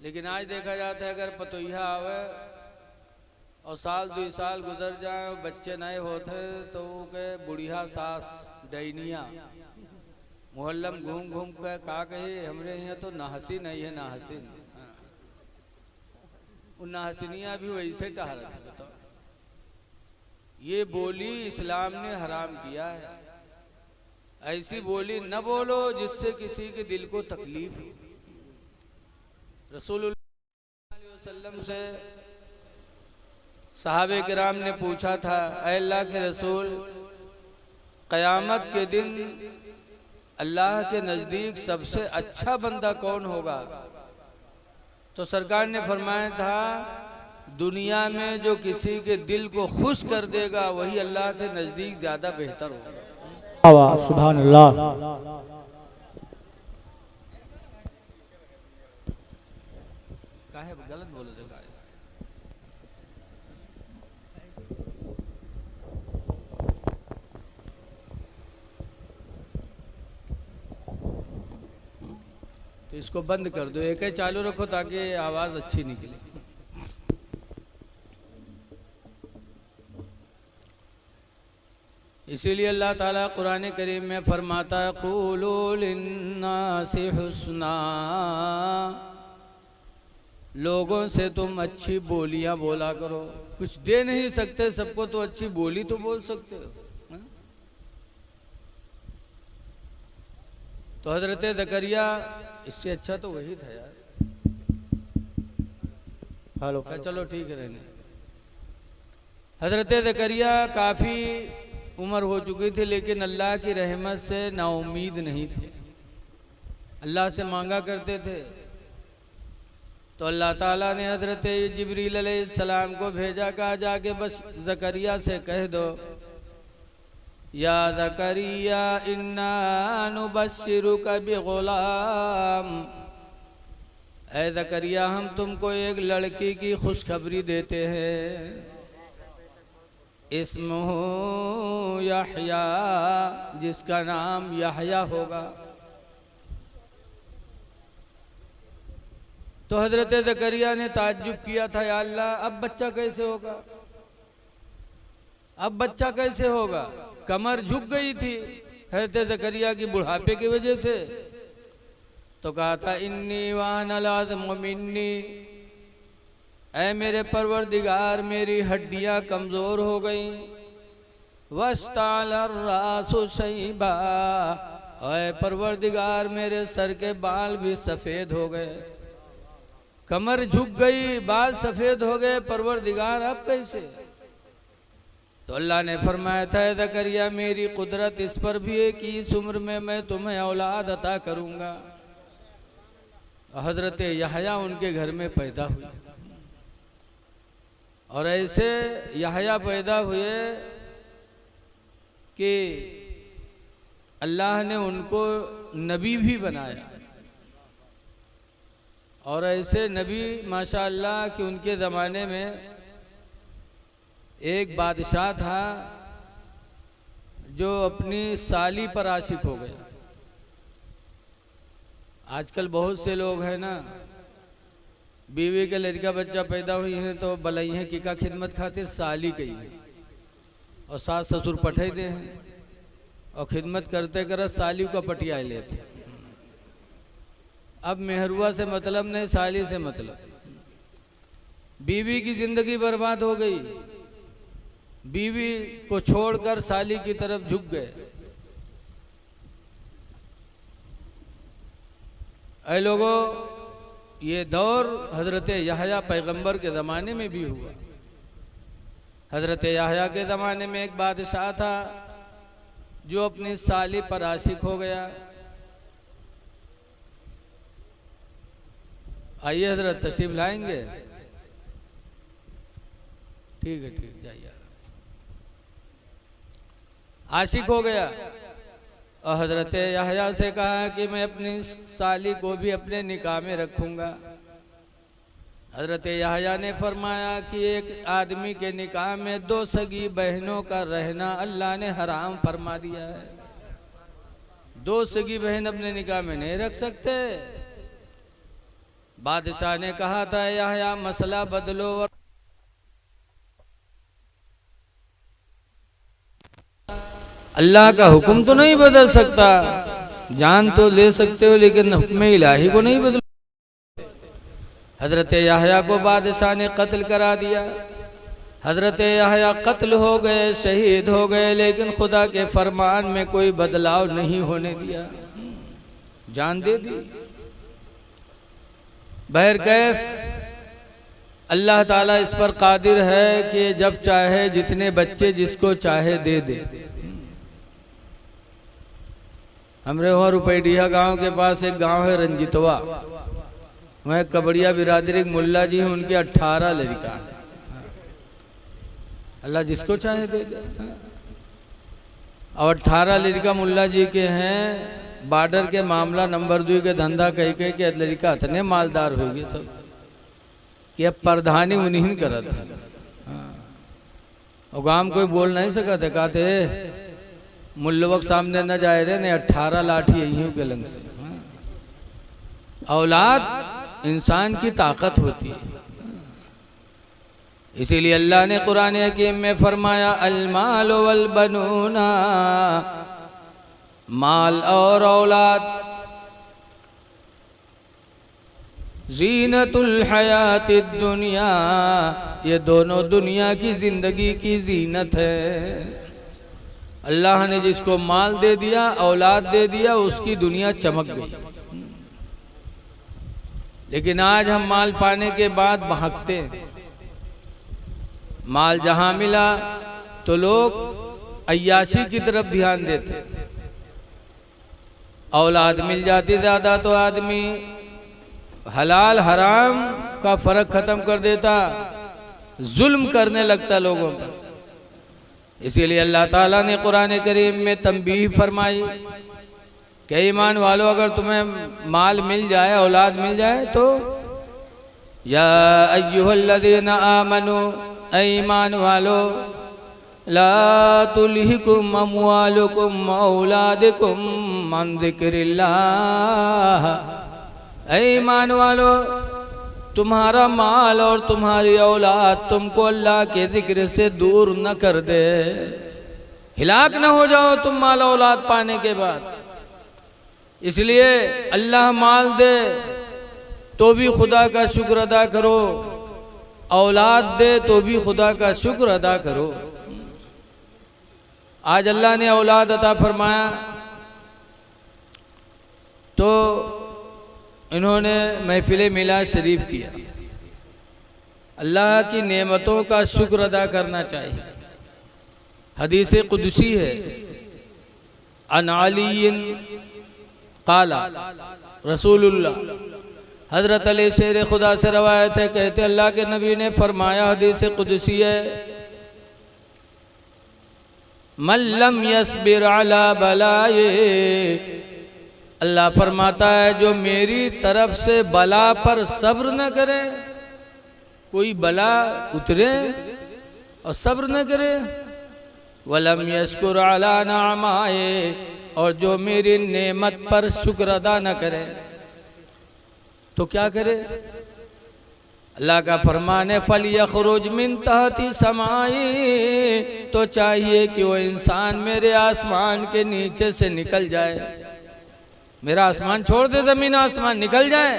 लेकिन आज देखा जाता है अगर पतोहिया आवे और साल 2 साल गुजर जाए और बच्चे नए होते तो वो के बुढ़िया सास डैनिया मोहल्लम घूम घूम के का कही हमरे यहाँ तो नाहसी नहीं है नाहसीन। उन नाहसीनिया भी वैसे टहरत है। बताओ ये बोली इस्लाम ने हराम किया है। ऐसी बोली न बोलो जिससे किसी के दिल को तकलीफ हो। रसूलुल्लाह सल्लल्लाहु अलैहि वसल्लम से सहाबे किराम ने पूछा था, ऐ अल्लाह के रसूल, क़यामत के दिन अल्लाह के नज़दीक सबसे अच्छा बंदा कौन होगा? तो सरकार ने फरमाया था, दुनिया में जो किसी के दिल को खुश कर देगा वही अल्लाह के नज़दीक ज़्यादा बेहतर होगा। सुभान अल्लाह। काहे गलत बोले थे काहे? तो इसको बंद कर दो, एक ही चालू रखो ताकि आवाज अच्छी निकले। इसीलिए अल्लाह ताला कुरान करीम में फरमाता है, क़ूलू लिन्नासि हुस्ना, लोगों से तुम अच्छी बोलियां बोला करो। कुछ दे नहीं सकते सबको तो अच्छी बोली तो बोल सकते हो। तो हजरत ज़करिया, इससे अच्छा तो वही था यार। हेलो चलो ठीक है रहने। हजरत ज़करिया काफ़ी उम्र हो चुकी थी लेकिन अल्लाह की रहमत से नाउमीद नहीं थे। अल्लाह से मांगा करते थे तो अल्लाह ताला ने हजरत जिब्रील अलैहिस्सलाम को भेजा, कहा जाके बस ज़करिया से कह दो, या ज़करिया इन्ना नुबश्शिरुका बिग़ुलाम, ऐ ज़करिया हम तुमको एक लड़की की खुशखबरी देते हैं, इस्मुहु यहया, जिसका नाम यहया होगा। तो हजरत ज़करिया ने ताज्जुब किया था, या अल्लाह अब बच्चा कैसे होगा, अब बच्चा कैसे होगा? कमर झुक गई थी हजरत ज़करिया की बुढ़ापे की वजह से। तो कहा था, इन्नी वानल अज़्मु मिन्नी, ऐ मेरे परवरदिगार मेरी हड्डियां कमज़ोर हो गई, वस्तालर रासु शैबा, ऐ परवरदिगार मेरे सर के बाल भी सफ़ेद हो गए। कमर झुक गई, बाल सफ़ेद हो गए, परवरदिगार अब कैसे? तो अल्लाह ने फरमाया था, ज़करिया मेरी कुदरत इस पर भी है कि इस उम्र में मैं तुम्हें औलाद अता करूँगा। हज़रत यहया उनके घर में पैदा हुए और ऐसे यहया पैदा हुए कि अल्लाह ने उनको नबी भी बनाया। और ऐसे नबी माशाअल्लाह कि उनके ज़माने में एक बादशाह था जो अपनी साली पर आशिक हो गया। आजकल बहुत से लोग हैं ना, बीवी के लड़का बच्चा पैदा हुई है तो बलई है कि का खिदमत खातिर साली कही है और सास ससुर पठे दे हैं और खिदमत करते कर साली का पटिया लेते। अब मेहरुआ से मतलब नहीं, साली से मतलब। बीवी की जिंदगी बर्बाद हो गई, बीवी को छोड़कर साली की तरफ झुक गए। ऐ लोगों, ये दौर हजरत यहया पैगंबर के ज़माने में भी हुआ। हजरत यहया के ज़माने में एक बादशाह था जो अपनी साली पर आशिक हो गया। आइए हजरत तशरीफ लाएंगे। ठीक है, ठीक, जाइए। आशिक हो गया और हजरत यहया से कहा कि मैं अपनी साली को भी अपने निकाह में रखूंगा। हजरत यहया ने फरमाया कि एक आदमी के निकाह में 2 सगी बहनों का रहना अल्लाह ने हराम फरमा दिया है। 2 सगी बहन अपने निकाह में नहीं रख सकते। बादशाह ने कहा था यहया मसला बदलो और अल्लाह का हुक्म तो नहीं बदल सकता, जान तो ले सकते हो लेकिन हुक्म इलाही को नहीं बदल। हजरत यहया को बादशाह ने कत्ल करा दिया। हजरत यहया कत्ल हो गए, शहीद हो गए, लेकिन खुदा के फरमान में कोई बदलाव नहीं होने दिया, जान दे दी। बहरकैफ अल्लाह ताला इस पर कादिर है कि जब चाहे जितने बच्चे जिसको चाहे दे दे। हमरे वहाँ रुपैडिया गांव के पास एक गांव है रंजितवा, वह कबड़िया बिरादरी एक मुल्ला जी हैं, उनके 18 लड़का हैं। अल्लाह जिसको चाहे दे दे। और 18 लड़का मुल्ला जी के हैं। बॉर्डर के मामला नंबर 2 के धंधा कह के लड़का इतने मालदार हो गए सब कि अब प्रधानी उन्हीं करत है। और गांव कोई बोल नहीं सका थे, कहते मुल्लवक सामने न जाए रहे ने 18 लाठी यही के लंग से। औलाद इंसान की ताकत होती है, इसीलिए अल्लाह ने कुरान हकीम में फरमाया अल माल वल बनूना, माल और औलाद जीनतुल हयातिद दुनिया, ये दोनों दुनिया की जिंदगी की जीनत है। अल्लाह ने जिसको माल दे दिया, औलाद दे दिया, उसकी दुनिया चमक गई। लेकिन आज हम माल पाने के बाद भागते हैं। माल जहां मिला तो लोग अय्याशी की तरफ ध्यान देते, औलाद मिल जाती ज्यादा तो आदमी हलाल हराम का फर्क खत्म कर देता, जुल्म करने लगता लोगों पर। इसीलिए अल्लाह ताला ने कुरान करीम में तंबीह फरमाई कि ईमान वालों, अगर तुम्हें माल मिल जाए, औलाद मिल जाए तो या अय्युहल्लज़ीना आमनू, ईमान वालो, ला तुल्हिकुम अमवालुकुम औलादुकुम अन ज़िक्रिल्लाह। ईमान वालो, तुम्हारा माल और तुम्हारी औलाद तुमको अल्लाह के जिक्र से दूर न कर दे, हिलाक न हो जाओ तुम माल औलाद पाने के बाद। इसलिए अल्लाह माल दे तो भी खुदा का शुक्र अदा करो, औलाद दे तो भी खुदा का शुक्र अदा करो। आज अल्लाह ने औलाद अता फरमाया तो इन्होंने महफिल मिलाद शरीफ किया। अल्लाह की नेमतों का शुक्र अदा करना चाहिए। हदीस कुदसी है, अन अलीन काला रसूलुल्लाह, हजरत अली शेर खुदा से रवायत है, कहते अल्लाह के नबी ने फरमाया, हदीस कुदसी है, मल्लम यस्बिर अला बलाए, अल्लाह फरमाता है जो मेरी तरफ से बला पर सब्र न करे, कोई बला उतरे और सब्र न करे, वलम यश्कुर अला नामाए, और जो मेरी नेमत पर शुक्र अदा न करे तो क्या करे? अल्लाह का फरमान है फल यखरुज मिन तहती समाई, तो चाहिए कि वो इंसान मेरे आसमान के नीचे से निकल जाए, मेरा आसमान छोड़ दे, जमीन आसमान निकल जाए।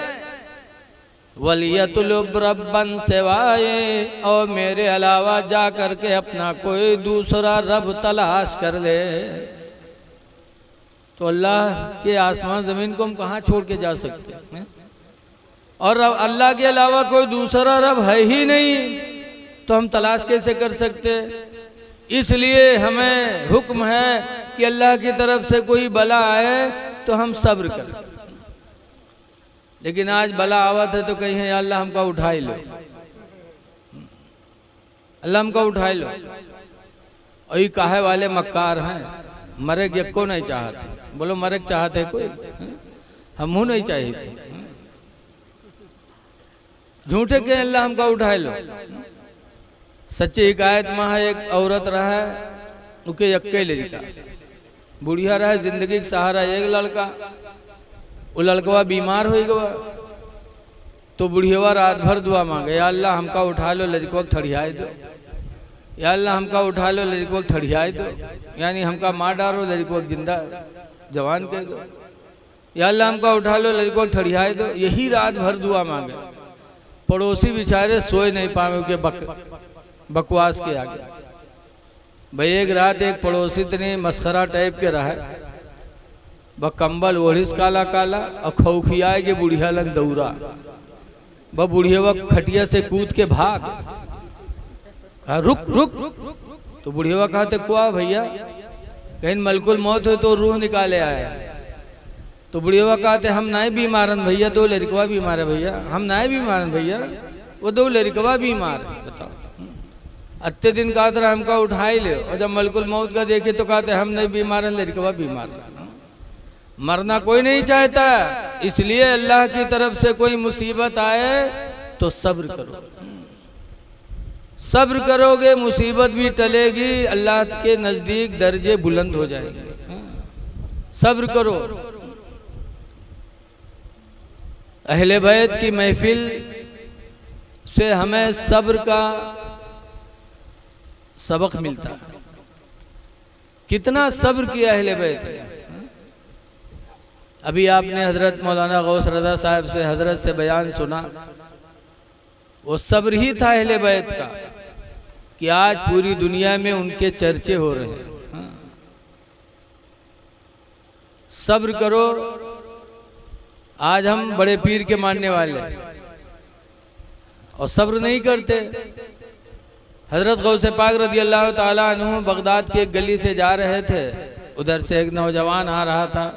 वलियतुलब रब्बन सिवाए, और मेरे अलावा जा करके अपना कोई दूसरा रब तलाश कर ले। तो अल्लाह के आसमान ज़मीन को हम कहाँ छोड़ के जा सकते हैं? और अल्लाह के अलावा कोई दूसरा रब है ही नहीं, तो हम तलाश कैसे कर सकते? इसलिए हमें हुक्म है कि अल्लाह की तरफ से कोई बला आए तो हम सब्र करें। लेकिन आज बला आवत है तो कहीं है अल्लाह हमका उठाई लो, अल्लाह हमका उठाई लो। और ये काहे वाले मक्कार हैं, मरे को नहीं चाहते। बोलो मरे चाहते कोई? हमहू नहीं चाहिए, झूठे के अल्लाह हमका उठाए लो। सच्ची हिकायत में है, एक औरत रहा, उके यक्के लड़का, बुढ़िया रहा, जिंदगी का सहारा एक लड़का, वो लड़कवा बीमार हो गया। तो बुढ़िया रात भर दुआ मांगे, या अल्लाह हमका उठा लो लड़को ठड़ियाए दो, या अल्लाह हमका उठा लो लड़को ठड़ियाए दो, यानी हमका मार डालो लड़को जिंदा जवान कह दो, या अल्लाह हमका उठा लो लड़को ठड़ियाए दो। यही रात भर दुआ मांगे। पड़ोसी बेचारे सोए नहीं पावे के बकवास के आगे। भाई एक रात एक पड़ोसी इतने मस्खरा टाइप के रहा, ब कंबल ओढ़िस काला काला और खौखियाए के बुढ़िया लंग दौरा, ब बुढ़िया व खटिया से कूद के भाग, कहा रुक रुक, तो बुढ़िया कहते कुआ भैया कहीं मलकुल मौत हो तो रूह निकाले आया। तो बुढ़िया कहते हम नहीं बीमारन भैया, दो लड़कवा बीमार है भैया, हम नहीं बीमारन भैया, वो दो लड़कवा बीमार है। बताओ अत्ते दिन कहते रहे हमका उठाई ले, और जब मलकुल मौत का देखे तो कहते हम नहीं बीमार हैं, लड़कवा बीमार है। मरना कोई नहीं चाहता, इसलिए अल्लाह की तरफ से कोई मुसीबत आए तो सब्र करो। सब्र करोगे मुसीबत भी टलेगी, अल्लाह के नजदीक दर्जे बुलंद हो जाएंगे। सब्र करो। अहले बैत की महफिल से हमें सब्र का सबक मिलता है। कितना सब्र किया अहले बैत ने। अभी आपने हजरत मौलाना गौस रज़ा साहब से हजरत से बयान सुना, वो सब्र ही था अहले बैत का कि आज पूरी दुनिया में उनके चर्चे हो रहे हैं। सब्र करो। आज हम बड़े पीर के मानने वाले और सब्र नहीं करते। हजरत गौसे पाक रदी अल्लाह ताला अन्हु बगदाद के एक गली से जा रहे थे, उधर से एक नौजवान आ रहा था।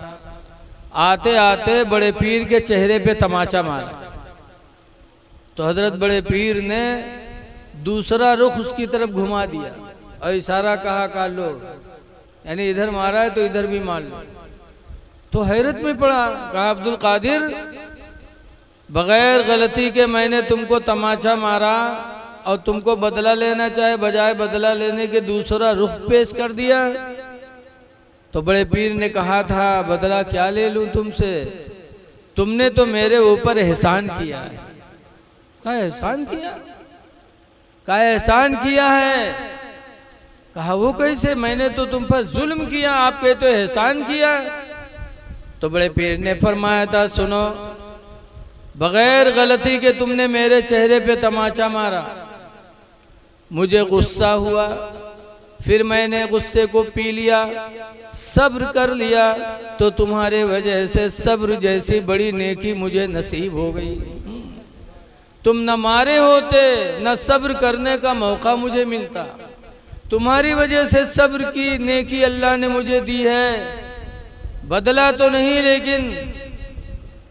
आते आते बड़े पीर के चेहरे पे तमाचा मारा, तो हजरत बड़े पीर ने दूसरा रुख उसकी तरफ घुमा दिया और इशारा कहा काट लो, यानी इधर मारा है तो इधर भी मार लो। तो हैरत में पड़ा, कहा अब्दुल कादिर बगैर गलती के मैंने तुमको तमाचा मारा और तुमको बदला लेना चाहे, बजाय बदला लेने के दूसरा रुख पेश कर दिया। तो बड़े पीर ने कहा था बदला क्या ले लूं तुमसे, तुमने तो मेरे ऊपर एहसान किया है। कहा एहसान किया? कहा एहसान किया है। कहा वो कैसे? मैंने तो तुम पर जुल्म किया, आप कहते तो एहसान किया। तो बड़े पीर ने फरमाया था सुनो, बगैर गलती के तुमने मेरे चेहरे पे तमाचा मारा, मुझे गुस्सा हुआ, फिर मैंने गुस्से को पी लिया, सब्र कर लिया, तो तुम्हारे वजह से सब्र जैसी बड़ी नेकी मुझे नसीब हो गई। तुम न मारे होते न सब्र करने का मौका मुझे मिलता, तुम्हारी वजह से सब्र की नेकी अल्लाह ने मुझे दी है। बदला तो नहीं, लेकिन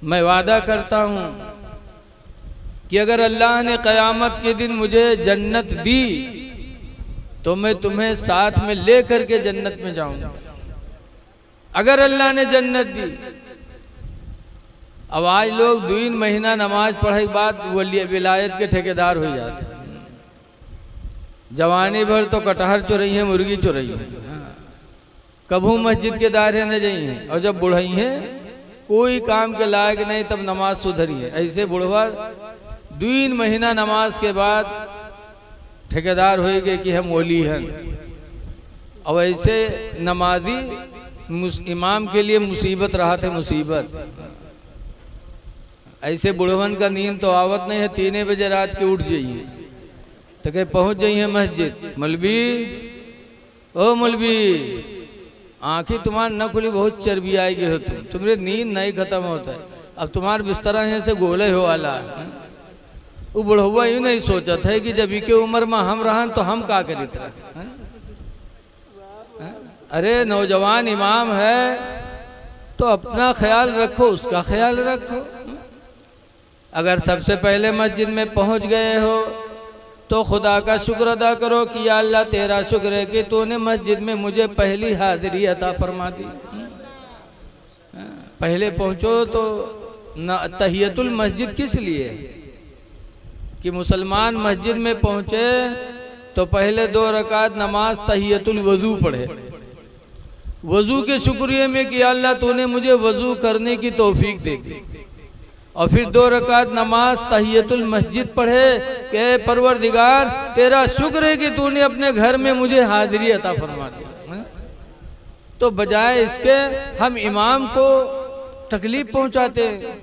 मैं वादा करता हूं कि अगर अल्लाह ने क़यामत के दिन मुझे जन्नत दी तो मैं तुम्हें साथ में लेकर के जन्नत में जाऊंगा, अगर अल्लाह ने जन्नत दी। अब आज लोग 2 महीना नमाज पढ़े के बाद विलायत के ठेकेदार हो जाते हैं। जवानी भर तो कटहर चुरई है, मुर्गी चुरई है, कभू मस्जिद के दायरे न जाई है, और जब बुढ़ई है कोई काम के लायक नहीं तब नमाज सुधरी है। ऐसे बुढ़वा 2 महीना नमाज के बाद ठेकेदार हो गए कि हम ओली हैं। और ऐसे नमाजी इमाम के लिए मुसीबत रहा थे, मुसीबत। ऐसे बुढ़वन का नींद तो आवत नहीं है, 3 बजे रात के उठ जाइए तो कहे पहुंच जाइए मस्जिद। मौलवी ओ मौलवी, आंखें तुम्हारी न खुली, बहुत चर्बी आएगी हो तुम्हारी नींद नहीं खत्म होता है, अब तुम्हारे बिस्तरा यहाँ से गोले हो वाला है। वो बुढ़वा यूँ नहीं सोचत है कि जब के उम्र में हम रहन तो हम का करित रहे। अरे नौजवान इमाम है तो अपना ख्याल रखो, उसका ख्याल रखो। अगर सबसे पहले मस्जिद में पहुंच गए हो तो खुदा का शुक्र अदा करो कि या अल्लाह तेरा शुक्र है कि तूने मस्जिद में मुझे पहली हाजिरी अता फरमा दी। पहले पहुंचो तो न तहियतुल मस्जिद किस लिए कि मुसलमान मस्जिद में पहुंचे तो पहले 2 रकात नमाज तहियतुल वजू पढ़े, वजू के शुक्रिया में कि अल्लाह तूने मुझे वजू करने की तौफीक दे दी। और फिर 2 रकात नमाज तहियतुल मस्जिद पढ़े कि परवरदिगार तेरा शुक्र है कि तूने अपने घर में मुझे हाजिरी अता फरमा दिया। तो बजाय इसके हम इमाम को तकलीफ पहुंचाते हैं।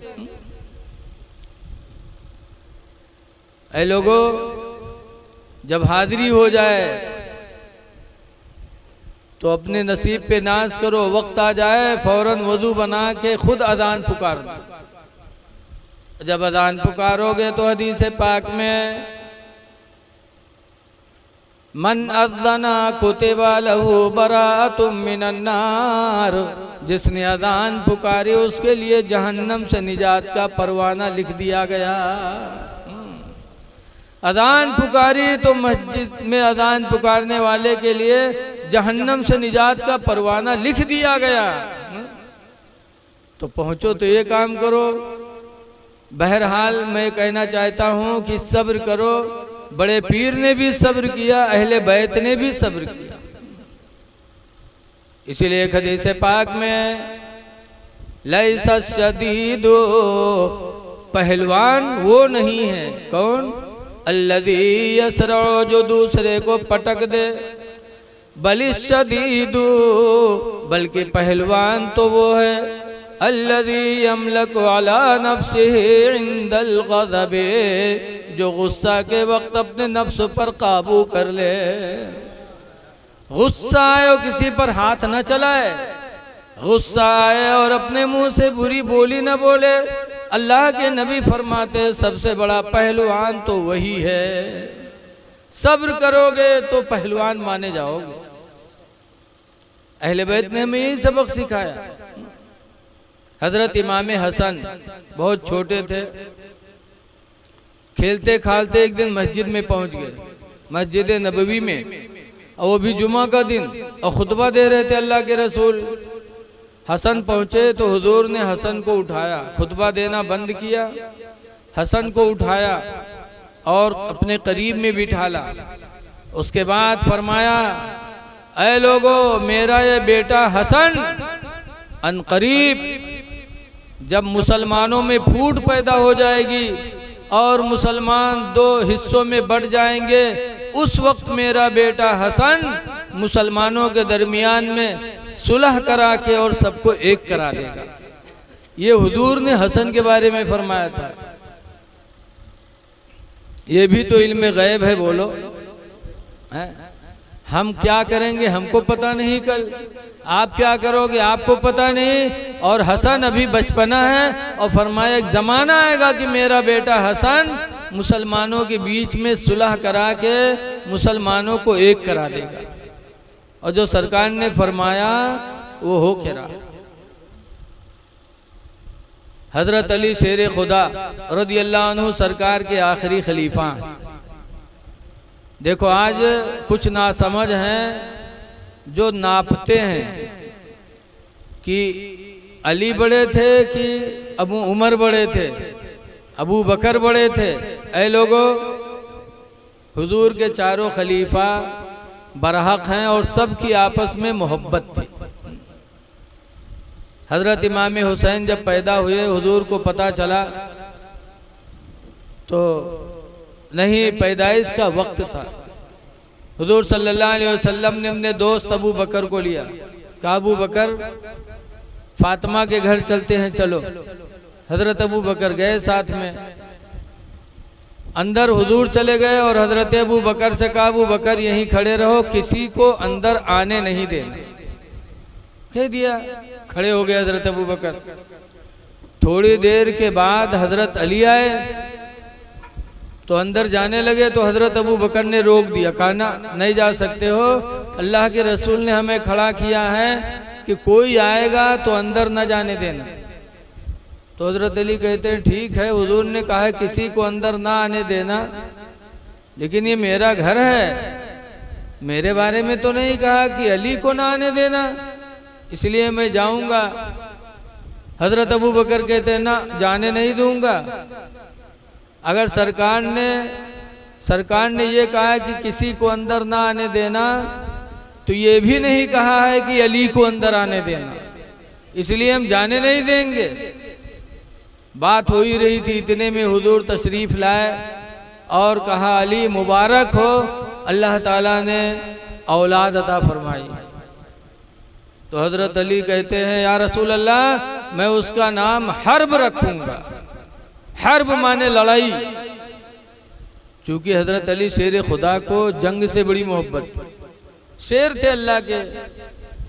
ऐ लोगों, जब हाजिरी हो जाए तो अपने नसीब पे नाज करो, वक्त आ जाए फौरन वजू बना के खुद अजान पुकार दो। जब अजान पुकारोगे तो हदीस पाक में मन अज़्ज़ना कुतिबा लहू बराअतुम मिनन नार, जिसने अजान पुकारी उसके लिए जहन्नम से निजात का परवाना लिख दिया गया। अजान पुकारी तो मस्जिद में अजान पुकारने वाले के लिए जहन्नम से निजात का परवाना लिख दिया गया। तो पहुंचो तो ये काम करो। बहरहाल मैं कहना चाहता हूं कि सब्र करो। बड़े पीर ने भी सब्र किया, अहले बैत ने भी सब्र किया। इसीलिए एक हदीस पाक में लैसा शदीदो, पहलवान वो नहीं है। कौन? अल्लज़ी यसरअ, जो दूसरे को पटक दे। बल शदीदु, बल्कि पहलवान तो वो है अल्लज़ी यमलकु अला नफ्सिही इंदल ग़ज़ब, जो गुस्सा के वक्त अपने नफ्स पर काबू कर ले। गुस्सा आए और किसी पर हाथ न चलाए, गुस्सा आए और अपने मुंह से बुरी बोली न बोले। अल्लाह के नबी फरमाते सबसे बड़ा पहलवान तो वही है। सब्र करोगे तो पहलवान माने जाओगे। अहले बैत ने हमें यही सबक सिखाया। हजरत इमाम हसन बहुत छोटे थे, खेलते खालते एक दिन मस्जिद में पहुंच गए, मस्जिद नबवी में, और वो भी जुमा का दिन, और खुतबा दे रहे थे अल्लाह के रसूल। हसन पहुंचे तो हुजूर ने हसन को उठाया, खुतबा देना बंद किया, हसन को उठाया और अपने करीब में बिठाला। उसके बाद फरमाया, ऐ लोगो, मेरा ये बेटा हसन अनकरीब जब मुसलमानों में फूट पैदा हो जाएगी और मुसलमान 2 हिस्सों में बढ़ जाएंगे, उस वक्त मेरा बेटा हसन मुसलमानों के दरमियान में सुलह करा के और सबको एक करा देगा। ये हुजूर ने हसन के बारे में फरमाया था। ये भी तो इल्म गैब है। बोलो है? हम क्या करेंगे हमको पता नहीं, कल आप क्या करोगे आपको पता नहीं। और हसन अभी बचपना है और फरमाया एक ज़माना आएगा कि मेरा बेटा हसन मुसलमानों के बीच में सुलह करा के मुसलमानों को एक करा देगा। और जो सरकार ने फरमाया वो हो के रहा। हजरत अली शेर खुदा रज़ियल्लाहु अन्हु सरकार के आखिरी खलीफा। देखो आज कुछ नासमझ हैं जो नापते हैं कि अली बड़े थे कि अबू उमर बड़े थे, अबू बकर बड़े थे। ऐ लोगों, हुजूर के चारों खलीफा बरहक हैं और सब की आपस में मोहब्बत थी। हजरत इमाम हुसैन जब पैदा हुए, हुजूर को पता चला तो नहीं पैदाइश का वक्त था। हुजूर सल्लल्लाहु अलैहि वसल्लम ने अपने दोस्त अबू बकर को लिया, कहा अबू बकर फातिमा के घर चलते हैं, चलो। हजरत अबू बकर गए साथ में। अंदर हुजूर चले गए और हजरत अबू बकर से कहा अबू बकर यहीं खड़े रहो, किसी को अंदर आने नहीं देना। कह दिया, खड़े हो गए हजरत अबू बकर। थोड़ी देर के बाद हजरत अली आए तो अंदर जाने लगे तो हजरत अबू बकर ने रोक दिया, कहा ना नहीं जा सकते हो, अल्लाह के रसूल ने हमें खड़ा किया है कि कोई आएगा तो अंदर न जाने देना। तो हजरत अली कहते हैं ठीक है, हुजूर ने कहा है किसी को अंदर ना आने देना, लेकिन ये मेरा घर है, मेरे बारे में तो नहीं कहा कि अली को ना आने देना, इसलिए मैं जाऊंगा। हजरत अबू बकर कहते हैं ना जाने नहीं दूंगा। अगर सरकार ने ये कहा कि किसी को अंदर ना आने देना, तो ये भी नहीं कहा है कि अली को अंदर आने देना, इसलिए हम जाने नहीं देंगे। बात हो ही रही थी, इतने में हुजूर तशरीफ लाए और कहा अली मुबारक हो, अल्लाह ताला ने औलाद अता फरमाई। तो हजरत अली कहते हैं या रसूल अल्लाह मैं उसका नाम हर्ब रखूंगा। हर्ब माने लड़ाई, चूंकि हजरत अली शेर खुदा को जंग से बड़ी मोहब्बत थी, शेर थे अल्लाह के।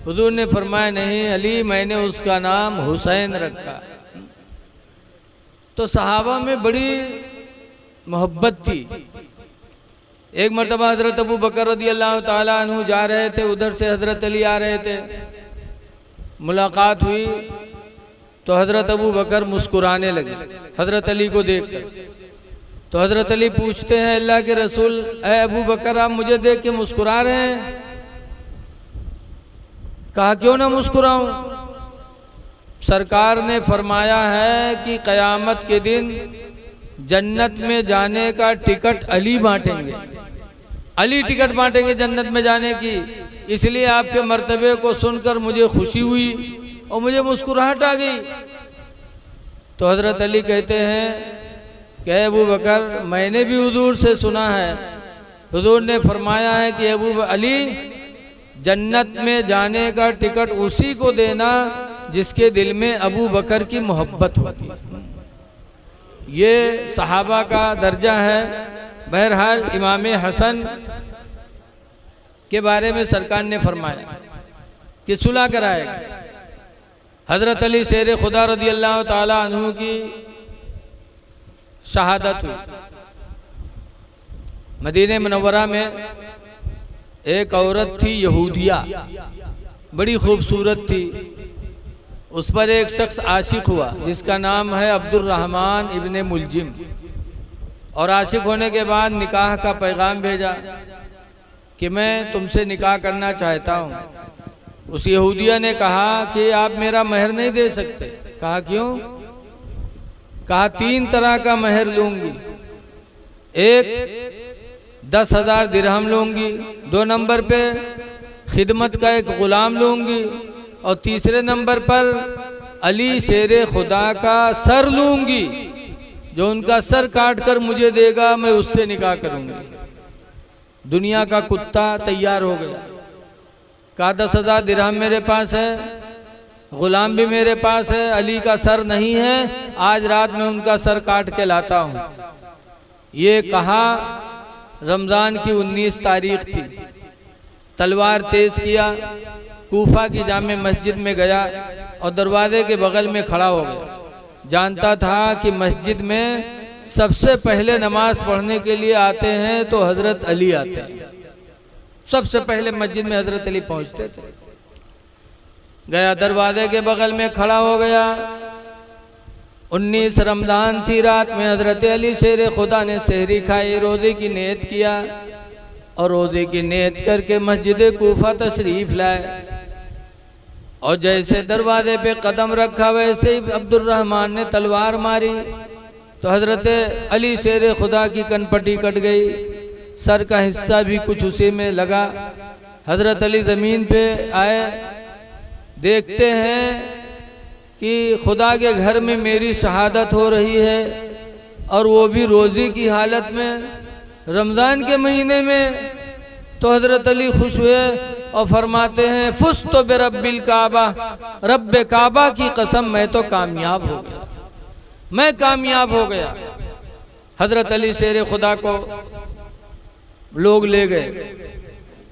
हुजूर ने फरमाया नहीं अली मैंने उसका नाम हुसैन रखा। तो सहाबा में बड़ी मोहब्बत थी। एक मरतबा हजरत अबू बकर रदी अल्लाह ताला अन्हु जा रहे थे, उधर से हजरत अली आ रहे थे, मुलाकात हुई तो हजरत अबू बकर मुस्कुराने लगे हजरत अली को देखकर। तो हजरत अली पूछते हैं अल्लाह के रसूल ऐ अबू बकर आप मुझे देख के मुस्कुरा रहे हैं? कहा क्यों ना मुस्कुराऊं, सरकार ने फरमाया है कि कयामत के दिन जन्नत में जाने का टिकट अली बांटेंगे, अली टिकट बांटेंगे जन्नत में जाने की। इसलिए आपके मर्तबे को सुनकर मुझे खुशी हुई और मुझे मुस्कुराहट आ गई। तो हजरत अली कहते हैं कि अबू बकर मैंने भी हुजूर से सुना है, हुजूर ने फरमाया है कि अबू अली जन्नत में जाने का टिकट उसी को देना जिसके दिल में अबू बकर की मोहब्बत होगी। ये सहाबा का दर्जा है। बहरहाल इमाम हसन के बारे में सरकार ने फरमाया कि सुलह कराएगा। हजरत अली शेर खुदा रदी अल्लाह ताला अन्हु की शहादत हुई। मदीने मुनव्वरा में एक औरत थी यहूदिया, बड़ी खूबसूरत थी। उस पर एक शख्स आशिक हुआ जिसका नाम है अब्दुल रहमान इब्ने मुलजिम, और आशिक होने के बाद निकाह का पैगाम भेजा कि मैं तुमसे निकाह करना चाहता हूँ। उस यहूदिया ने कहा कि आप मेरा महर नहीं दे सकते। कहा क्यों? कहा 3 तरह का महर लूंगी, एक 10,000 दिरहम लूंगी, 2 नंबर पे खिदमत का एक गुलाम लूंगी, और तीसरे नंबर पर अली शेर खुदा का सर लूंगी, जो उनका सर काट कर मुझे देगा मैं उससे निकाह करूंगी। दुनिया का कुत्ता तैयार हो गया। कहा 10,000 दिरहम मेरे पास है, गुलाम भी मेरे पास है, अली का सर नहीं है, आज रात में उनका सर काट के लाता हूँ। ये कहा रमज़ान की 19 तारीख थी। तलवार तेज किया, कूफा की जामे मस्जिद में गया और दरवाजे के बगल में खड़ा हो गया। जानता था कि मस्जिद में सबसे पहले नमाज पढ़ने के लिए आते हैं तो हजरत अली आते हैं। सबसे पहले मस्जिद में हजरत अली पहुंचते थे। गया, दरवाजे के बगल में खड़ा हो गया। 19 रमज़ान थी, रात में हजरत अली शेर खुदा ने सहरी खाई, रोज़े की नियत किया और रोज़े की नियत करके मस्जिद कूफा तशरीफ लाए। और जैसे दरवाजे पे कदम रखा वैसे ही अब्दुल रहमान ने तलवार मारी तो हजरत अली शेर खुदा की कनपट्टी कट गई, सर का हिस्सा भी कुछ उसी में लगा। हजरत अली ज़मीन पे आए, देखते हैं कि खुदा के घर में मेरी शहादत हो रही है और वो भी रोज़े की हालत में, रमज़ान के महीने में। तो हजरत अली खुश हुए और फरमाते हैं फुस्तु बिरब्बिल काबा, रब्बे काबा की कसम मैं तो कामयाब हो गया, मैं कामयाब हो गया। हजरत अली शेर खुदा को लोग ले गए।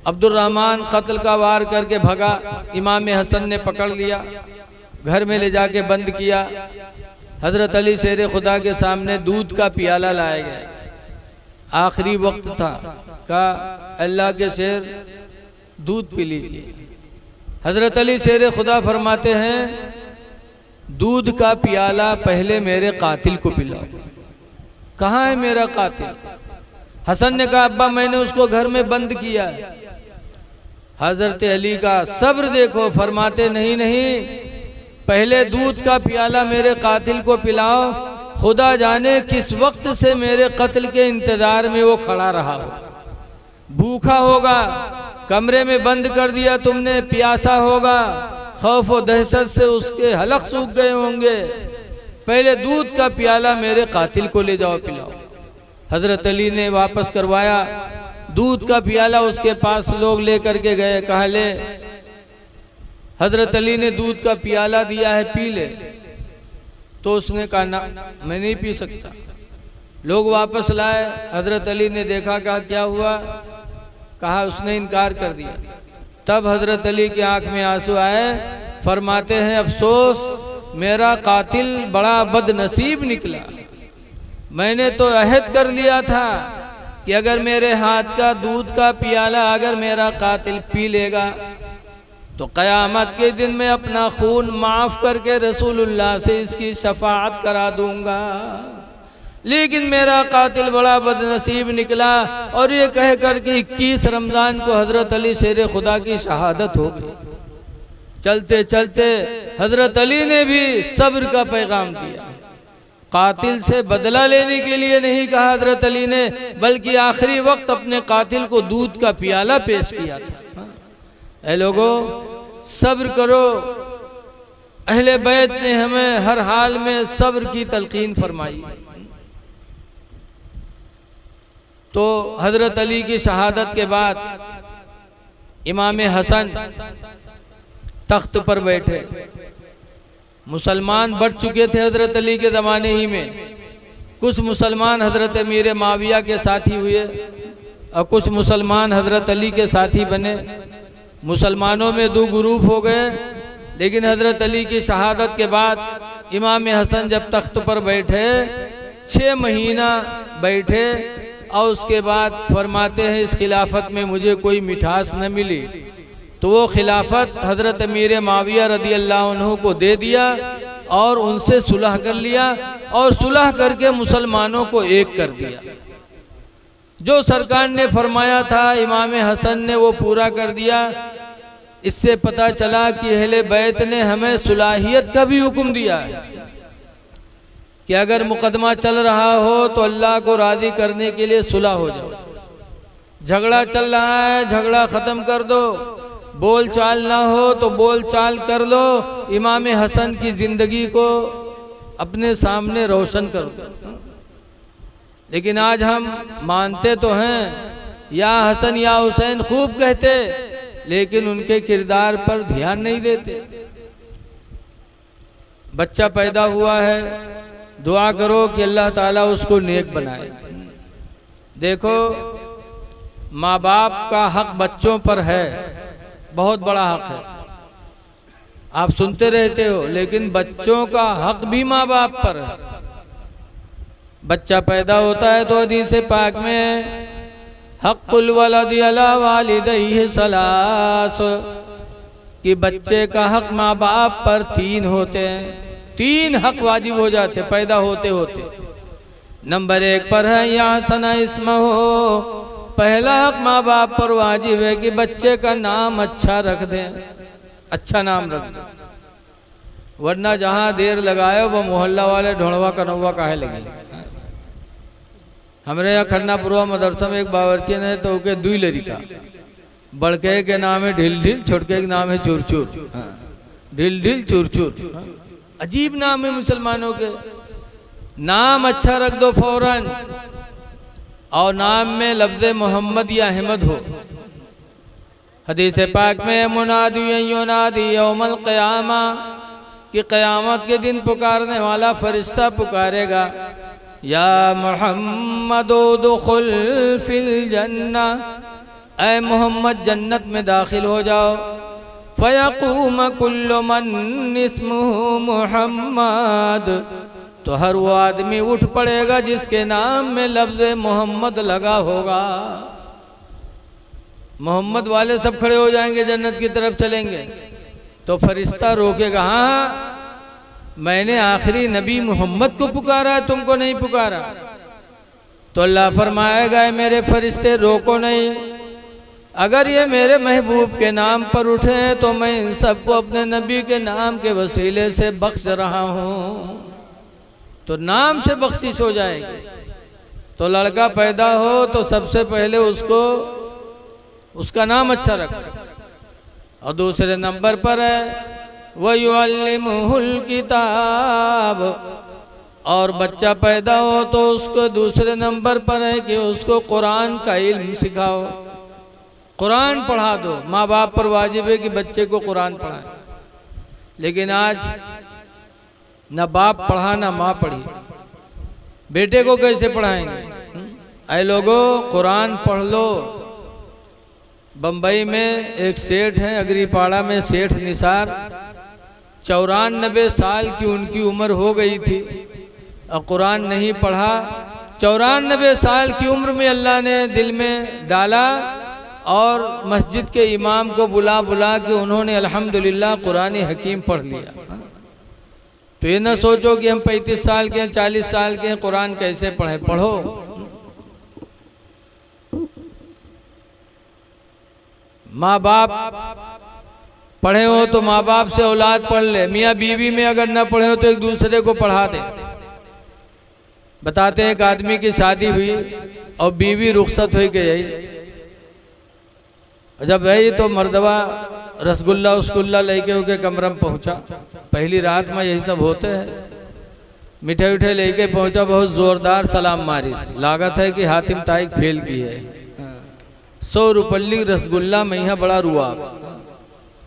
अब्दुल रहमान कत्ल का वार करके भगा, इमाम हसन ने पकड़ लिया, घर में ले जाके बंद किया। हजरत अली शेर खुदा के सामने दूध का प्याला लाया गया। आखिरी वक्त था, कहा अल्लाह के शेर दूध पी लीजिए। हजरत अली शेर खुदा फरमाते हैं दूध का प्याला पहले मेरे कातिल को पिलाओ। कहाँ है मेरा कातिल? हसन ने कहा अब्बा मैंने उसको घर में बंद किया। हजरत अली का सब्र देखो, फरमाते नहीं नहीं, पहले दूध का प्याला मेरे कातिल को पिलाओ, खुदा जाने किस वक्त से मेरे कत्ल के इंतजार में वो खड़ा रहा हो। भूखा होगा, कमरे में बंद कर दिया तुमने, प्यासा होगा, खौफ और दहशत से उसके हलक सूख गए होंगे। पहले दूध का प्याला मेरे कातिल को ले जाओ पिलाओ। हजरत अली ने वापस करवाया दूध का प्याला, उसके पास लोग लेकर के गए, कहा ले। हजरत अली ने दूध का प्याला दिया है, पी ले। तो उसने कहा ना, मैं नहीं पी सकता। लोग वापस लाए, हजरत अली ने देखा, कहा क्या हुआ, कहा उसने इनकार कर दिया। तब हजरत अली की आंख में आंसू आए, फरमाते हैं अफसोस मेरा कातिल बड़ा बदनसीब निकला। मैंने तो अहद कर लिया था कि अगर मेरे हाथ का दूध का प्याला अगर मेरा कातिल पी लेगा तो क़यामत के दिन में अपना खून माफ़ करके रसूलुल्लाह से इसकी शफाअत करा दूंगा। लेकिन मेरा कातिल बड़ा बदनसीब निकला। और ये कह कर के 21 रमज़ान को हज़रत अली शेर खुदा की शहादत हो गई। चलते चलते हज़रत अली ने भी सब्र का पैगाम दिया। कातिल से बदला लेने के लिए नहीं कहा हज़रत अली ने, बल्कि आखिरी वक्त अपने कातिल को दूध का प्याला पेश किया था। ऐ लोगों, सब्र करो। अहले बैत ने हमें हर हाल में सब्र की तलकीन फरमाई। तो हज़रत अली की शहादत के बाद इमाम हसन तख्त पर बैठे। मुसलमान बढ़ चुके थे हज़रत अली के ज़माने ही में। कुछ मुसलमान हज़रत अमीर माविया के साथी हुए और कुछ मुसलमान हज़रत अली के साथी बने। मुसलमानों में दो ग्रुप हो गए। लेकिन हज़रत अली की शहादत के बाद इमाम हसन जब तख्त पर बैठे, 6 महीना बैठे और उसके बाद फरमाते हैं इस खिलाफत में मुझे कोई मिठास न मिली, तो वो खिलाफत हज़रत अमीर माविया रदी अल्लाह अन्हु को दे दिया और उनसे सुलह कर लिया और सुलह करके मुसलमानों को एक कर दिया। जो सरकार ने फरमाया था इमाम हसन ने वो पूरा कर दिया। इससे पता चला कि अहले बैत ने हमें सुलाहियत का भी हुक्म दिया है कि अगर मुकदमा चल रहा हो तो अल्लाह को राज़ी करने के लिए सुलह हो जाओ। झगड़ा चल रहा है, झगड़ा ख़त्म कर दो। बोल चाल ना हो तो बोल चाल कर लो। इमाम हसन की ज़िंदगी को अपने सामने रोशन कर दो। लेकिन आज हम मानते तो हैं या हसन या हुसैन खूब कहते, लेकिन उनके किरदार पर ध्यान नहीं देते। बच्चा पैदा हुआ है, दुआ करो कि अल्लाह ताला उसको नेक बनाए। देखो, माँ बाप का हक बच्चों पर है, बहुत बड़ा हक है। आप सुनते रहते हो, लेकिन बच्चों का हक भी माँ बाप पर है। बच्चा पैदा होता है तो हदीस पाक में हक़्क़ुल वलदी अला वालिदैहि सलास, कि बच्चे का हक माँ बाप पर 3 होते हैं। 3 हक वाजिब हो जाते पैदा होते होते। नंबर 1 पर है या सना इस्महु, पहला हक माँ बाप पर वाजिब है कि बच्चे का नाम अच्छा रख दें, अच्छा नाम रख दें। वरना जहाँ देर लगाए वो मोहल्ला वाले ढोड़वा कनौवा काहे लगे। हमारे यहाँ खन्नापुरवा मदरसा में एक बावर्ची ने तो के 2 लड़का, बड़के के नाम है ढिल ढिल, छोटके के नाम है चूर चूर। ढिल ढिल चूर चूर, अजीब नाम है मुसलमानों के। नाम अच्छा रख दो फौरन, और नाम में लफ्ज़ मोहम्मद या अहमद हो। हदीस पाक में मुनादी युनादी यौमल क़यामा, कि क़यामत के दिन पुकारने वाला फरिश्ता पुकारेगा, या मोहम्मद उदखुल फिल जन्ना, ऐ मोहम्मद जन्नत में दाखिल हो जाओ। फ़यक़ूम कुल्लु मन इस्मुहु मोहम्मद, तो हर वो आदमी उठ पड़ेगा जिसके नाम में लफ्ज़ मोहम्मद लगा होगा। मोहम्मद वाले सब खड़े हो जाएंगे, जन्नत की तरफ चलेंगे। तो फरिश्ता रोकेगा, हाँ मैंने आखिरी नबी मोहम्मद को पुकारा, तुमको नहीं पुकारा। तो अल्लाह फरमाएगा मेरे फरिश्ते रोको नहीं, अगर ये मेरे महबूब के नाम पर उठे तो मैं इन सबको अपने नबी के नाम के वसीले से बख्श रहा हूँ। तो नाम से बख्शिश हो जाएगी। तो लड़का पैदा हो तो सबसे पहले उसको उसका नाम अच्छा रखो। और दूसरे नंबर पर है वयुअल्लिमुहुल किताब, और बच्चा पैदा हो तो उसको दूसरे नंबर पर है कि उसको कुरान का इल्म सिखाओ, कुरान पढ़ा दो। माँ बाप पर वाजिब है कि बच्चे को कुरान पढ़ाएं। लेकिन आज न बाप पढ़ा न माँ पढ़ी, बेटे को कैसे पढ़ाएंगे? ऐ लोगों, कुरान पढ़ लो। बंबई में एक सेठ हैं, अगरीपाड़ा में सेठ निसार, 94 साल की उनकी उम्र हो गई थी और कुरान नहीं पढ़ा। 94 साल की उम्र में अल्लाह ने दिल में डाला और मस्जिद के इमाम को बुला बुला के उन्होंने अल्हम्दुलिल्लाह कुरान हकीम पढ़ लिया। तो ये ना सोचो कि हम 35 साल के हैं, 40 साल के हैं, कुरान कैसे पढ़ें। पढ़ो। माँ बाप पढ़े हो तो माँ बाप से औलाद पढ़ ले। मियाँ बीवी में अगर न पढ़े हो तो एक दूसरे को पढ़ा दे। बताते हैं एक आदमी की शादी हुई और बीवी रुखसत हो गई। जब गई तो मर्दवा रसगुल्ला उसगुल्ला लेके उनके कमरे में पहुंचा। पहली रात में यही सब होते हैं। मिठाई उठाई लेके पहुंचा, बहुत जोरदार सलाम मारिस। लागत है कि हातिम ताइक फेल की है। 100 रुपल्ली रसगुल्ला में यहाँ बड़ा रुआ।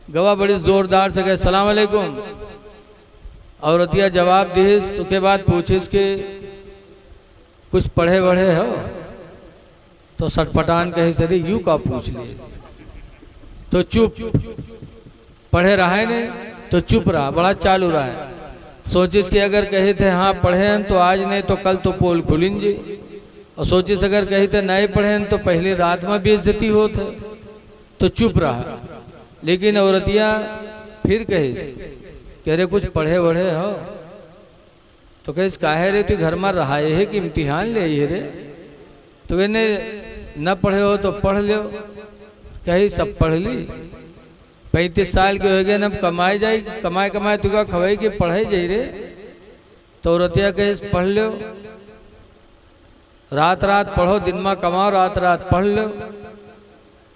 गवाह बड़ी जोरदार से कहे सलाम अलैकुम। औरतिया जवाब दी। उसके बाद पूछिस कि कुछ पढ़े बढ़े हो? तो सटपटान कहे सर यूं का पूछ लिए। तो चुप। पढ़े रहा है ने तो चुप रहा, बड़ा चालू रहा है। सोचिस कि अगर कहे थे हाँ पढ़े हैं तो आज नहीं तो कल तो पोल खुलिन जी। और सोचिस अगर कहे थे नहीं पढ़े हैं तो पहली रात में बेइज्जती होते, तो चुप रहा। लेकिन औरतिया फिर कहिस कह रहे कुछ पढ़े बढ़े हो? तो कहिस काहे रे तू घर में रहा है कि इम्तिहान ले रे? तो कहने न पढ़े हो तो पढ़ लो। कही सब पढ़ ली। 35 साल के हो गए न, कमाए जाए कमाए कमाए तुका खवाई कि पढ़े जाई रे। तो औरतिया कहिस पढ़ लो, रात रात पढ़ो, दिन में कमाओ, रात रात पढ़ लो।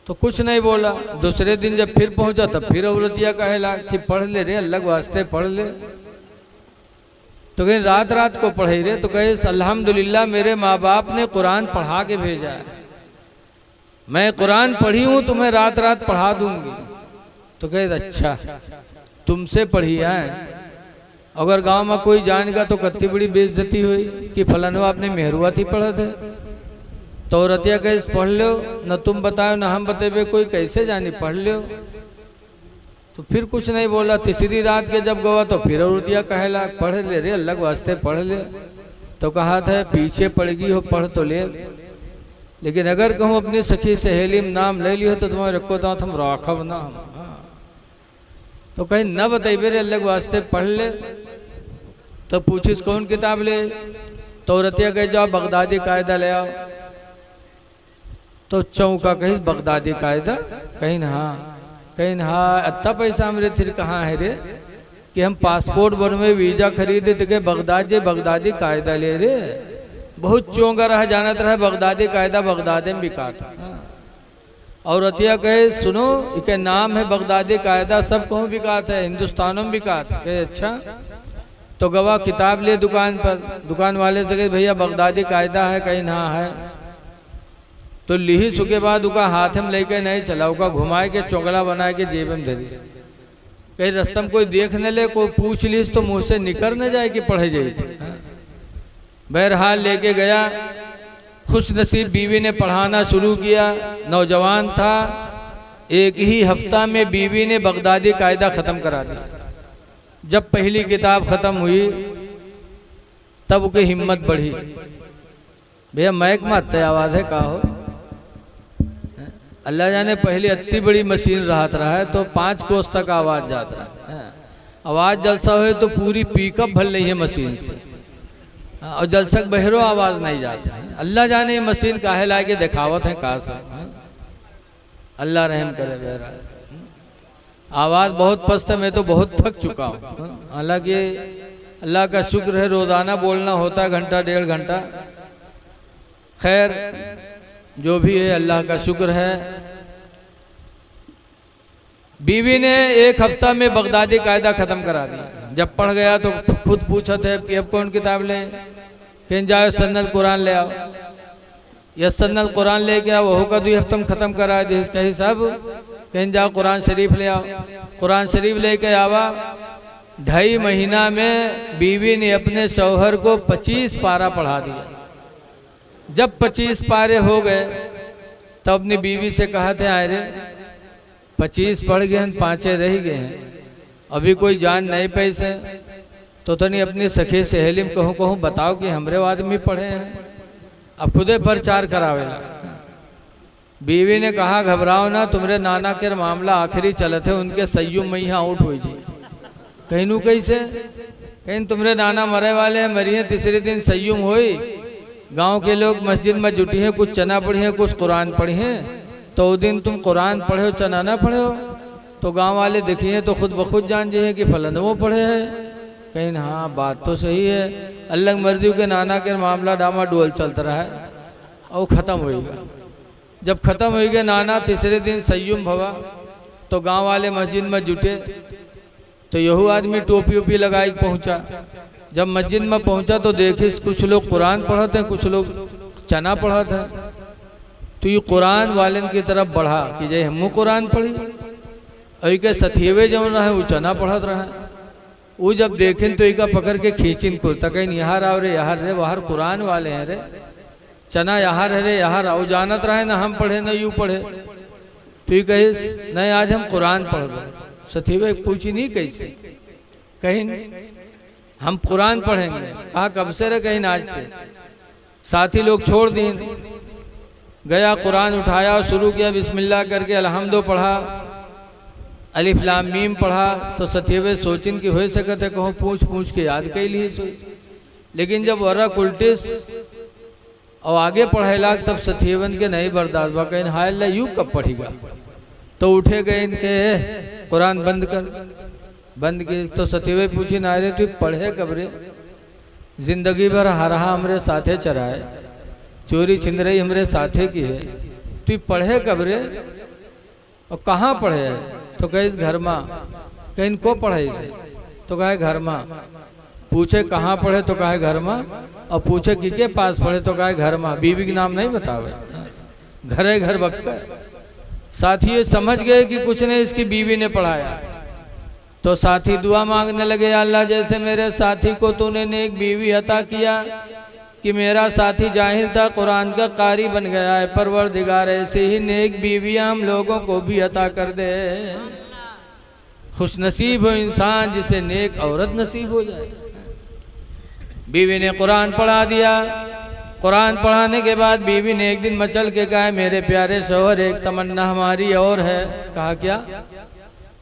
तो कुछ नहीं बोला। दूसरे दिन जब फिर पहुंचा तब फिर औरतिया कहेला कि पढ़ ले रे, अल्लाह के वास्ते पढ़ ले। तो कहीं रात रात को पढ़े रे? तो कहे अल्हम्दुलिल्लाह मेरे माँ बाप ने कुरान पढ़ा के भेजा है, मैं कुरान पढ़ी हूँ, तुम्हें रात रात पढ़ा दूंगी। तो कहे अच्छा तुमसे पढ़ी है। अगर गांव में कोई जानेगा तो कत्ती बड़ी बेइज्जती हुई कि फलानवा आपने मेहरुआती पढ़ा थे। तो औरतिया कहे पढ़ लो, न तुम बताओ न हम बतेबे, कोई कैसे जानी, पढ़ लो। तो फिर कुछ नहीं बोला। तीसरी रात के जब गवा तो फिर औरतिया कहेला पढ़ ले रे, अल्लाह के वास्ते पढ़ ले। तो कहा था पीछे पड़गी हो पढ़ तो ले, लेकिन अगर कहूँ अपनी सखी सहेली में नाम ले लियो तो तुम्हारे रखो दांत हम राखब ना हम। तो कहीं न बतेबे रे, अल्लाह के वास्ते पढ़ ले। तो पूछिस कौन किताब ले? तो औरतिया कहे जाओ बगदादी कायदा ले आओ। तो चौका कही बगदादी कायदा? कहीं ना हाँ, कहीं ना हाँ। अत्ता पैसा हमरे थिर कहाँ है रे कि हम पासपोर्ट बनवे वीजा खरीदे थे बगदाद बगदादी कायदा ले रे। बहुत चौंका रहा, जानत रहा बगदादी कायदा बगदाद में बिका था। और अतिया कहे सुनो इसके नाम है बगदादी कायदा, सब कहूँ बिकात है, हिंदुस्तानों में बिकात है। कहे अच्छा। तो गवाह किताब ले दुकान पर, दुकान वाले से कहे भैया बगदादी कायदा है? कहीं ना है। तो लिही सुके बाद उका हाथ में लेके नहीं चला, उका घुमाए के चौगला बनाए के जेब में धरी। कहीं रस्तम कोई देख न ले, कोई पूछ लीस तो मुँह से निकर न जाए कि पढ़े जाए। बहरहाल लेके गया। खुश नसीब बीवी ने पढ़ाना शुरू किया। नौजवान था, एक ही हफ्ता में बीवी ने बगदादी कायदा ख़त्म करा दिया। जब पहली किताब ख़त्म हुई तब उसकी हिम्मत बढ़ी। भैया मैक में अत्ते आवाज़ है का हो? अल्लाह जाने पहले अत्ती बड़ी मशीन रहत रहा है तो 5 कोस तक आवाज़ जात रहा है। आवाज़ जलसा हो तो पूरी पिकअप भर रही है मशीन से, और जलसक बहरो आवाज़ नहीं जाता है। अल्लाह जाने ये मशीन काहे ला के दिखावत है कहा से। अल्लाह रहम करे। बहरा आवाज़ बहुत पस्त है, मैं तो बहुत थक चुका हूँ। हालांकि अल्लाह का शुक्र है रोज़ाना बोलना होता है घंटा 1.5 घंटा। खैर जो भी है अल्लाह का शुक्र है। बीवी ने 1 हफ्ता में बगदादी कायदा ख़त्म करा दिया। जब पढ़ गया तो खुद पूछा थे कि अब कौन किताब ले, कहीं जाओ सन्नत कुरान ले आओ, या सन्नत कुरान लेके आओ, वो का 2 हफ्ते में ख़त्म करा दे कहीं सब, कहीं जाओ कुरान शरीफ ले आओ। कुरान शरीफ लेके आवा, 2.5 महीना में बीवी ने अपने शौहर को 25 पारा पढ़ा दिया। जब 25 पारे हो गए तब अपनी बीवी से कहा थे, आए रे 25 पढ़ गए हैं, 5 रह गए हैं, अभी कोई जान नहीं पैसे, तो नहीं अपनी सखी सहेली में कहूँ बताओ कि हमरे आदमी पढ़े हैं, अब खुदे प्रचार करावेला। बीवी ने कहा घबराओ ना, तुम्हारे नाना के मामला आखिरी चलत है, उनके सयुम में यहाँ आउट हो जी। कहीं नू कैसे, कहीं तुम्हारे नाना मरे वाले हैं, मरी हैं, तीसरे दिन सयुम होई, गांव के लोग मस्जिद में जुटी हैं, कुछ चना पढ़ी हैं, कुछ कुरान पढ़ी हैं, तो उस दिन तुम कुरान पढ़े हो चना ना पढ़े हो, तो गांव वाले दिखिए तो खुद ब खुद जान जाइए कि फलन वो पढ़े हैं। कहीं हाँ बात तो सही है, अल्लाह मर्जी के नाना के मामला डामा डोल चलता रहा है और ख़त्म होएगा। जब ख़त्म हो गया नाना, तीसरे दिन सयुम भवा, तो गांव वाले मस्जिद में जुटे, तो यहू आदमी टोपी ओपी लगाई पहुंचा। जब मस्जिद में पहुंचा तो देखे कुछ लोग कुरान पढ़ते हैं, कुछ लोग चना पढ़ते हैं, तो ये कुरान वाले की तरफ बढ़ा कि जय हम कुरान पढ़ी, और के सथीवे जो रहे वो चना पढ़त रहे। वो जब देखें तो इका पकड़ के खींचिन कुर्ता, कहीं यहाँ आओ रे, यहाँ रे, बाहर कुरान वाले हैं रे, चना यहाँ रे, यहाँ आओ, जानत रहे ना हम पढ़े ना यूँ पढ़े, तो ये कहे नहीं आज हम कुरान पढ़ रहे। सथीवे पूछी नहीं कैसे, कहीं हम कुरान पढ़ेंगे, कहा कब से रे, कहीं आज से। साथी लोग छोड़ दीन, गया कुरान उठाया और शुरू किया, बिस्मिल्लाह करके अलहम्दो पढ़ा, अलिफ लाम मीम पढ़ा, तो सथीवे सोचिन की हो सकते कहूँ पूछ पूछ के याद कर ली सोई, लेकिन जब वर्रक उल्टिस और आगे पढ़े लाग तब सथीवन के नहीं बर्दाश्त बा, कहीं हाय अल्लाह यूँ कब पढ़ेगा, तो उठे गए इनके कुरान बंद कर, बंद की। तो सतीवे पूछी ना रे तू पढ़े कब रे, जिंदगी भर हरहा हमरे साथे चराए, चोरी छिंदरई हमरे साथे की है, तू पढ़े कब रे और कहाँ पढ़े है, तो कहे इस घर माँ, कहीं को पढ़े इसे, तो कहे घर माँ, पूछे कहाँ पढ़े तो कहे घर माँ, और पूछे किके पास पढ़े तो कहे घर माँ, बीवी के नाम नहीं बतावे, घरे घर बक्का। साथी ये समझ गए कि कुछ नहीं इसकी बीवी ने पढ़ाया, तो साथी दुआ मांगने लगे, अल्लाह जैसे मेरे साथी को तूने नेक बीवी अता किया कि मेरा साथी जाहिल था कुरान का कारी बन गया है, परवरदिगार ऐसे ही नेक बीवियां हम लोगों को भी अता कर दे। खुश नसीब हो इंसान जिसे नेक औरत नसीब हो जाए। बीवी ने कुरान पढ़ा दिया। कुरान पढ़ाने के बाद बीवी ने एक दिन मचल के कहा, मेरे प्यारे शौहर एक तमन्ना हमारी और है। कहा क्या?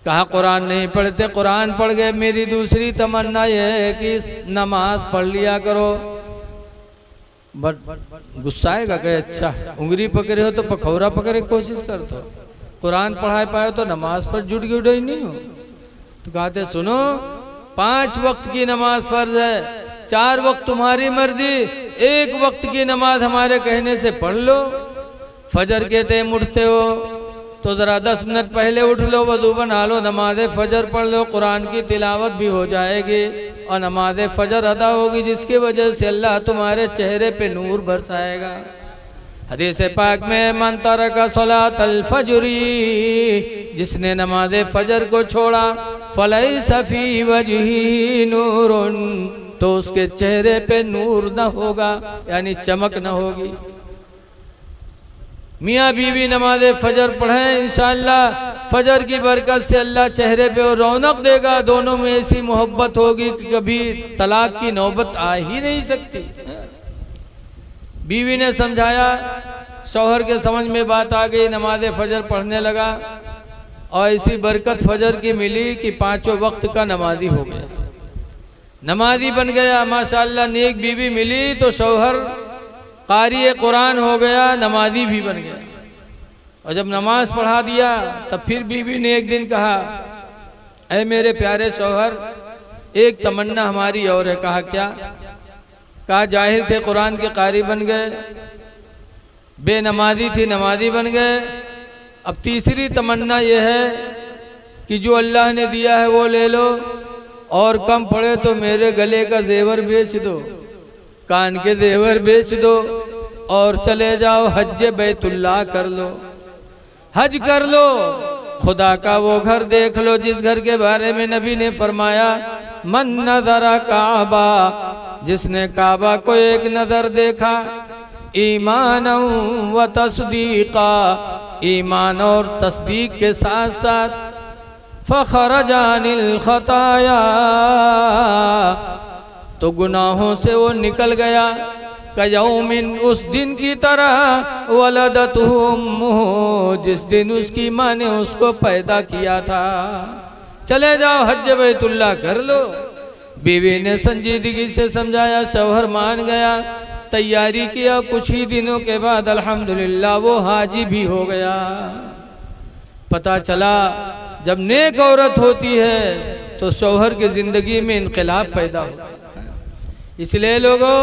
कहा कुरान नहीं पढ़ते, कुरान पढ़ गए, मेरी दूसरी तमन्ना यह है कि नमाज पढ़ लिया करो। बट गुस्सा आएगा, कहे अच्छा उंगली पकड़े हो तो पखौरा पकड़े कोशिश करते हो, कुरान पढ़ा पाए तो नमाज पर जुट गए ही नहीं हो। तो कहते सुनो 5 वक्त की नमाज फर्ज है, 4 वक्त तुम्हारी मर्जी, 1 वक्त की नमाज हमारे कहने से पढ़ लो। फजर के टाइम उठते हो तो ज़रा 10 मिनट पहले उठ लो, वज़ू बना लो, नमाज फजर पढ़ लो, कुरान की तिलावत भी हो जाएगी और नमाज फजर अदा होगी, जिसकी वजह से अल्लाह तुम्हारे चेहरे पे नूर बरसाएगा। हदीस पाक में मन तरका सलातल फजरी, जिसने नमाज फजर को छोड़ा, फलैसा फी वजही नूरुन, तो उसके चेहरे पे नूर न होगा, यानी चमक न होगी। मियाँ बीवी नमाज फजर पढ़ें, इंशाअल्लाह फजर की बरकत से अल्लाह चेहरे पे और रौनक देगा, दोनों में ऐसी मोहब्बत होगी कि कभी तलाक की नौबत आ ही नहीं सकती। बीवी ने समझाया, शौहर के समझ में बात आ गई, नमाज फजर पढ़ने लगा और ऐसी बरकत फजर की मिली कि 5 वक्त का नमाजी हो गया, नमाजी बन गया। माशाअल्लाह नेक बीवी मिली तो शौहर कारी कुरान हो गया, नमाजी भी बन गया। और जब नमाज पढ़ा दिया तब फिर बीवी ने एक दिन कहा, ऐ मेरे प्यारे शौहर एक तमन्ना हमारी और है। कहा क्या? कहा जाहिल थे कुरान के कारी बन गए, बेनमाजी थी नमाजी बन गए, अब तीसरी तमन्ना यह है कि जो अल्लाह ने दिया है वो ले लो और कम पड़े तो मेरे गले का जेवर बेच दो, कान के जेवर बेच दो और चले जाओ हज बैतुल्लाह कर लो, हज कर लो, खुदा का वो घर देख लो जिस घर के बारे में नबी ने फरमाया मन नज़रा काबा, जिसने काबा को एक नजर देखा, ईमान व तस्दीका, ईमान और तस्दीक के साथ साथ, फखरजानिल खताया, तो गुनाहों से वो निकल गया, कयौमिन, उस दिन की तरह, वलदतहु उम्मुहु, जिस दिन उसकी माँ ने उसको पैदा किया था। चले जाओ हज बैतुल्लाह कर लो। बीवी ने संजीदगी से समझाया, शौहर मान गया, तैयारी किया, कुछ ही दिनों के बाद अल्हम्दुलिल्लाह वो हाजी भी हो गया। पता चला जब नेक औरत होती है तो शौहर की जिंदगी में इनकलाब पैदा होता है। इसलिए लोगों,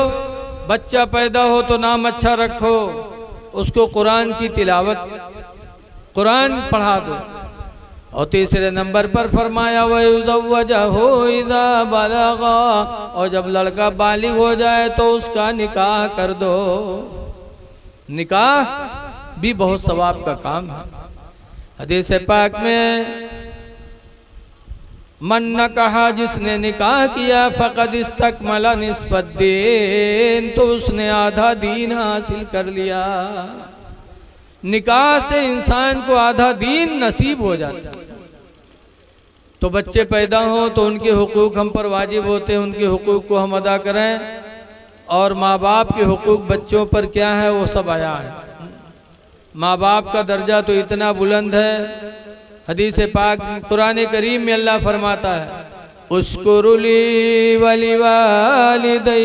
बच्चा पैदा हो तो नाम अच्छा रखो, उसको कुरान की तिलावत, कुरान पढ़ा दो। और तीसरे नंबर पर फरमाया वयुज़व्वजहु इज़ा बलगा, और जब लड़का बालिग हो जाए तो उसका निकाह कर दो। निकाह भी बहुत सवाब का काम है। हदीस पाक में मन न कहा, जिसने निकाह किया, फ़क़द इस्तकमला निस्फ़द्दीन, तो उसने आधा दीन हासिल कर लिया। निकाह से इंसान को आधा दीन नसीब हो जाता है। तो बच्चे पैदा हों तो उनके हुकूक हम पर वाजिब होते हैं, उनके हुकूक को हम अदा करें, और माँ बाप के हुकूक बच्चों पर क्या है वो सब आया है। माँ बाप का दर्जा तो इतना बुलंद है, हदीस पाक कुरान करीम में अल्लाह फरमाता है, उश्कुरुली वली वालिदैक,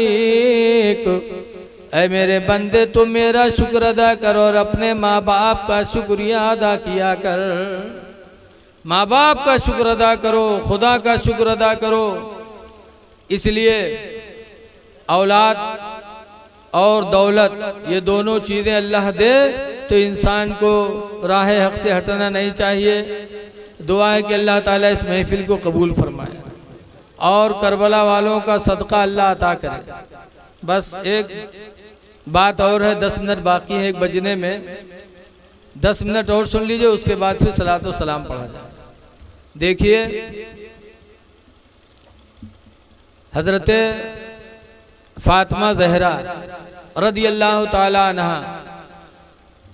ऐ मेरे बंदे तुम मेरा शुक्र अदा करो और अपने माँ बाप का शुक्रिया अदा किया कर। माँ बाप का शुक्र अदा करो, खुदा का शुक्र अदा करो। इसलिए औलाद और दौलत, ये दोनों चीज़ें अल्लाह दे तो इंसान को राह हक से हटना नहीं चाहिए। दुआ है कि अल्लाह ताला इस महफिल को कबूल फरमाए और करबला वालों का सदका अल्लाह अता करे। बस एक बात और है, 10 मिनट बाकी है एक बजने में, 10 मिनट और सुन लीजिए, उसके बाद फिर सलात व सलाम पढ़ा जाए। देखिए हजरत फातिमा ज़हरा रदी अल्लाह ताला अन्हा,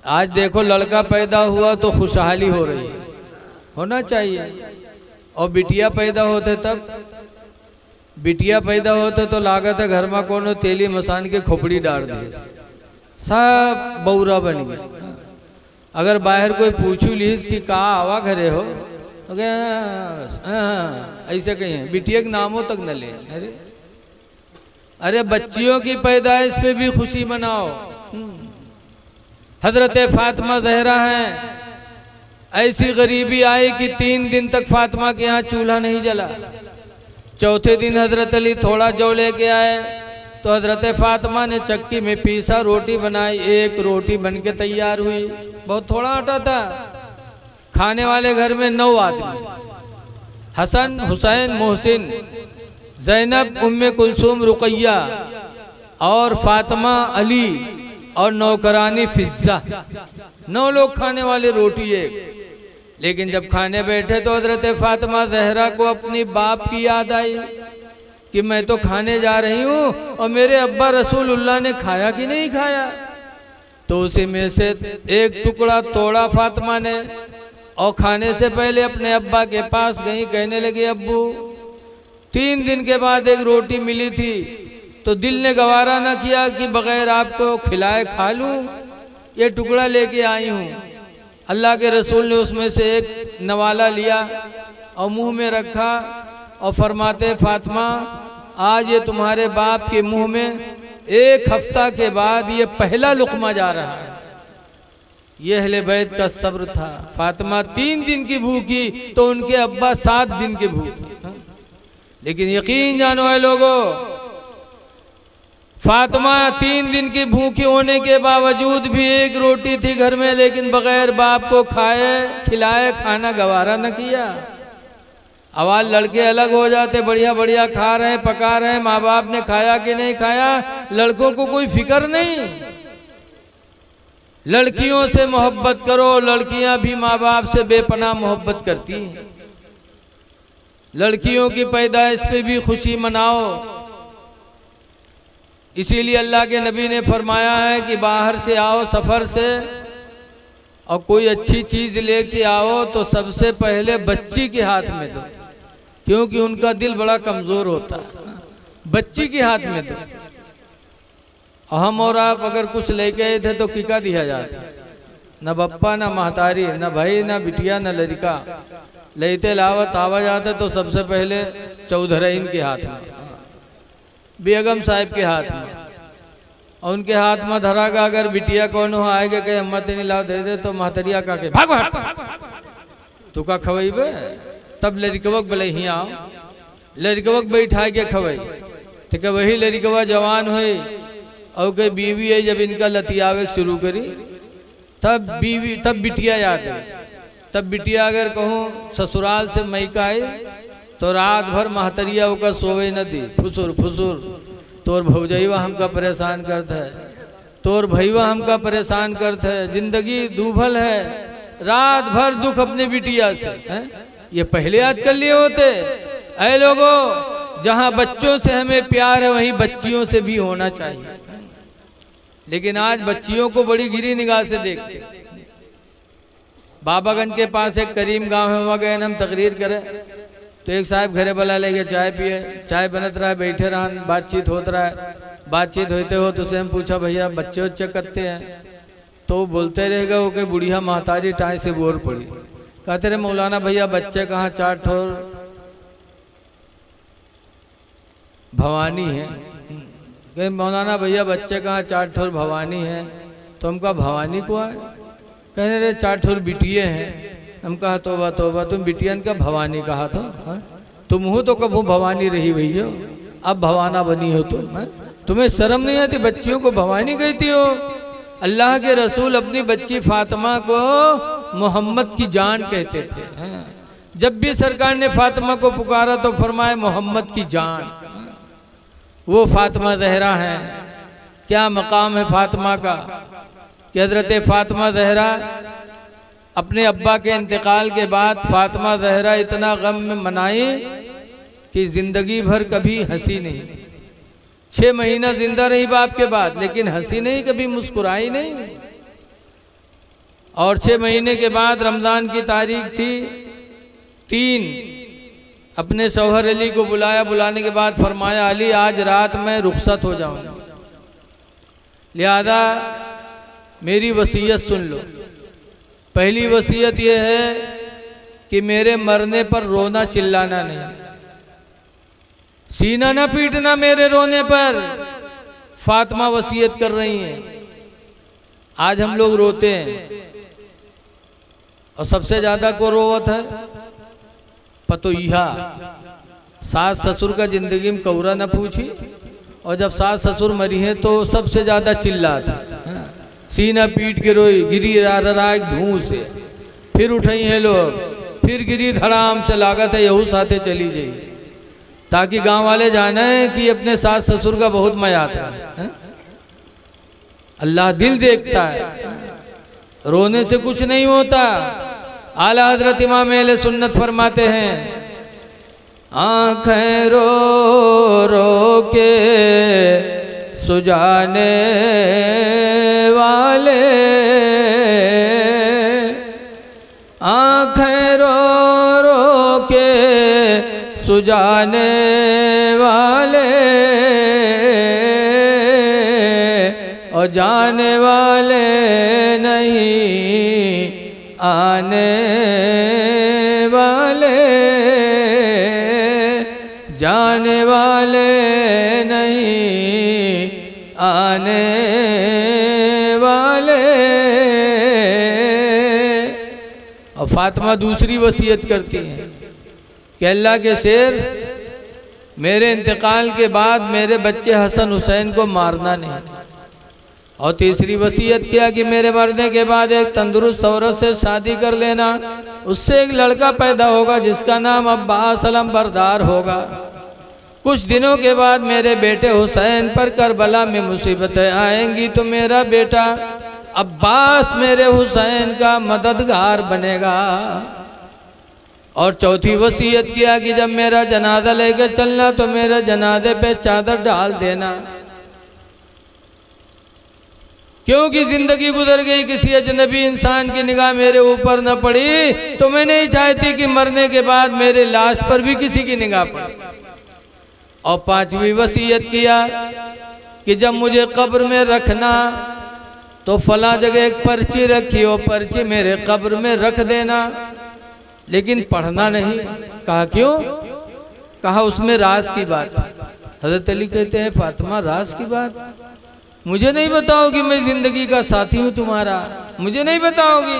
आज देखो लड़का पैदा हुआ तो खुशहाली हो रही है, होना चाहिए। और बिटिया पैदा होते, तब बिटिया पैदा होते तो लागत है घर में कोनो तेली मसान के खोपड़ी डाल दिए, सब बौरा बन गए। अगर बाहर कोई पूछू लीस कि कहाँ आवा घरे हो, ऐसे कहीं बिटिया के नामों तक न ले। अरे बच्चियों की पैदाइश पे भी खुशी मनाओ। हजरत फातिमा ज़हरा हैं, ऐसी गरीबी आई कि 3 दिन तक फातिमा के यहाँ चूल्हा नहीं जला। चौथे दिन हजरत अली थोड़ा जौ लेके आए तो हजरत फातिमा ने चक्की में पीसा, रोटी बनाई, एक रोटी बनके तैयार हुई। बहुत थोड़ा आटा था, खाने वाले घर में 9 आदमी, हसन, हुसैन, मोहसिन, ज़ैनब, उम्मे कुलसूम, रुकैया और फातिमा, अली और नौकरानी फिज़्ज़ा, 9 लोग खाने वाले, रोटी एक। लेकिन जब खाने बैठे तो हजरत फातिमा ज़हरा को अपनी बाप की याद आई कि मैं तो खाने जा रही हूँ और मेरे अब्बा रसूलुल्लाह ने खाया कि नहीं खाया। तो उसी में से एक टुकड़ा तोड़ा फातिमा ने और खाने से पहले अपने अब्बा के पास गई, कहने लगी, अब्बू 3 दिन के बाद एक रोटी मिली थी तो दिल ने गवारा ना किया कि बगैर आपको खिलाए खा लूँ, ये टुकड़ा लेके आई हूँ। अल्लाह के रसूल ने उसमें से एक नवाला लिया और मुंह में रखा और फरमाते, फातिमा आज ये तुम्हारे बाप के मुंह में 1 हफ्ता के बाद ये पहला लुक़मा जा रहा है। ये अहले बैत का सब्र था। फातिमा 3 दिन की भूखी तो उनके अब्बा 7 दिन के भूखे। लेकिन यकीन जानो है लोगों, फातिमा 3 दिन की भूखी होने के बावजूद भी एक रोटी थी घर में, लेकिन बगैर बाप को खिलाए खाना गवारा न किया। आवाज लड़के अलग हो जाते, बढ़िया बढ़िया खा रहे हैं, पका रहे हैं, माँ बाप ने खाया कि नहीं खाया, लड़कों को कोई फिक्र नहीं। लड़कियों से मोहब्बत करो, लड़कियां भी माँ बाप से बेपनाह मोहब्बत करती हैं। लड़कियों की पैदाइश पे भी खुशी मनाओ। इसीलिए अल्लाह के नबी ने फरमाया है कि बाहर से आओ सफ़र से और कोई अच्छी चीज़ लेके आओ तो सबसे पहले बच्ची के हाथ में दो, क्योंकि उनका दिल बड़ा कमज़ोर होता है। बच्ची के हाथ में दो। हम और आप अगर कुछ लेके आए थे तो किका दिया जाता, न बप्पा न महतारी, न भाई न बिटिया न लड़का, लेते लावत आवा जाते तो सबसे पहले चौधराइन के हाथ में, बेगम साहिब के हाथ में, और उनके हाथ में धरा का अगर बिटिया कौन हो आएगा कहे अम्मा तेनी लाव दे दे तो महतरिया का के भाग तू का खवैबे, तब लड़कवक बोले ही आओ, लड़कवक बैठा के खवई, ठीक है। वही लड़कवा जवान हुई और के बीवी है, जब इनका लतियावे शुरू करी तब बीवी, तब बिटिया याद है। तब बिटिया अगर कहूँ ससुराल से मैका आई तो रात भर महतरिया होकर सोवे न दी, फुसुर फुसुर, तोर भौजैवा हमका परेशान करता है, तोर भैया हमका परेशान करता है, जिंदगी दूभल है, रात भर दुख अपने बिटिया से है। ये पहले याद कर लिए होते। ऐ लोगों, जहाँ बच्चों से हमें प्यार है वहीं बच्चियों से भी होना चाहिए, लेकिन आज बच्चियों को बड़ी गिरी निगाह से देखते। बाबागंज के पास एक करीम गांव है, वहाँ गए हम तकरीर करें तो एक साहब घरे बुला लेके चाय पिए, चाय बनत रहा है, बैठे रहा, बातचीत होता रहा है। बातचीत होते हो तो उसे हम पूछा भैया बच्चे वच्चे करते हैं, तो बोलते रहेगा वो कि बुढ़िया महतारी टाई से बोर पड़ी। कहते रहे मौलाना भैया बच्चे कहाँ, 4 ठोर भवानी है। कहे मौलाना भैया बच्चे कहाँ, 4 ठोर भवानी है। तो हम कहा भवानी को है? कहने रहे 4 ठोर बिटिये हैं। हम कहा तोबा तोबा, तुम बिटियन का भवानी कहा था? तुम हो तो कब भवानी रही भैया, अब भवाना बनी हो तुम? तुम्हें शर्म नहीं आती? बच्चियों को भवानी कहती हो। अल्लाह के रसूल अपनी बच्ची फातिमा को मोहम्मद की जान कहते थे। जब भी सरकार ने फातिमा को पुकारा तो फरमाए मोहम्मद की जान। वो फातिमा ज़हरा है। क्या मकाम है फातिमा का कि हज़रत फातिमा ज़हरा अपने अब्बा के इंतकाल के बाद फातिमा ज़हरा इतना गम में मनाई कि ज़िंदगी भर कभी हंसी नहीं। 6 महीना जिंदा रही बाप के बाद, लेकिन हंसी नहीं, कभी मुस्कुराई नहीं। और 6 महीने के बाद रमज़ान की तारीख थी 3, अपने शौहर अली को बुलाया। बुलाने के बाद फरमाया अली आज रात मैं रुखसत हो जाऊंगा, लिहाजा मेरी वसीयत सुन लो। पहली वसीयत यह है कि मेरे मरने पर रोना चिल्लाना नहीं, सीना ना पीटना मेरे रोने पर। फातिमा वसीयत कर रही हैं। आज हम लोग रोते हैं और सबसे ज्यादा को रोवत है पतोइहा। सास ससुर का जिंदगी में कौरा न पूछी, और जब सास ससुर मरी है तो सबसे ज्यादा चिल्लाता, सीना पीट के रोई, गिरी राग धूं से, फिर उठाई है लोग, फिर गिरी धड़ाम से, लागत है यहू साथे चली जाइए, ताकि गांव वाले जाने कि अपने सास ससुर का बहुत मजा आता है। अल्लाह दिल देखता है, रोने से कुछ नहीं होता। आला हजरत इमाम अहले सुन्नत फरमाते हैं आँखें रो रो के सुजाने वाले, आँखें रो रो के सुजाने वाले, और जाने वाले नहीं आने वाले, जाने वाले नहीं आने वाले। और फातिमा दूसरी वसीयत करती हैं कि अल्लाह के शेर मेरे इंतकाल के बाद मेरे बच्चे हसन हुसैन को मारना नहीं। और तीसरी वसीयत किया कि मेरे मरने के बाद एक तंदुरुस्त औरत से शादी कर लेना, उससे एक लड़का पैदा होगा जिसका नाम अब्बास अलमबरदार होगा। कुछ दिनों के बाद मेरे बेटे हुसैन पर करबला में मुसीबतें आएंगी तो मेरा बेटा अब्बास मेरे हुसैन का मददगार बनेगा। और चौथी वसीयत किया कि जब मेरा जनाजा लेकर चलना तो मेरे जनाजे पे चादर डाल देना, क्योंकि जिंदगी गुजर गई, किसी अजनबी इंसान की निगाह मेरे ऊपर न पड़ी तो मैं नहीं चाहती कि मरने के बाद मेरे लाश पर भी किसी की निगाह पड़े। और पांचवी वसीयत किया कि जब मुझे कब्र में रखना तो फला जगह एक पर्ची रखी, वो पर्ची मेरे कब्र में रख देना, लेकिन पढ़ना नहीं। कहा क्यों? कहा उसमें राज की बात। हजरत अली कहते हैं फातिमा राज की बात मुझे नहीं बताओगी, मैं जिंदगी का साथी हूं तुम्हारा, मुझे नहीं बताओगी,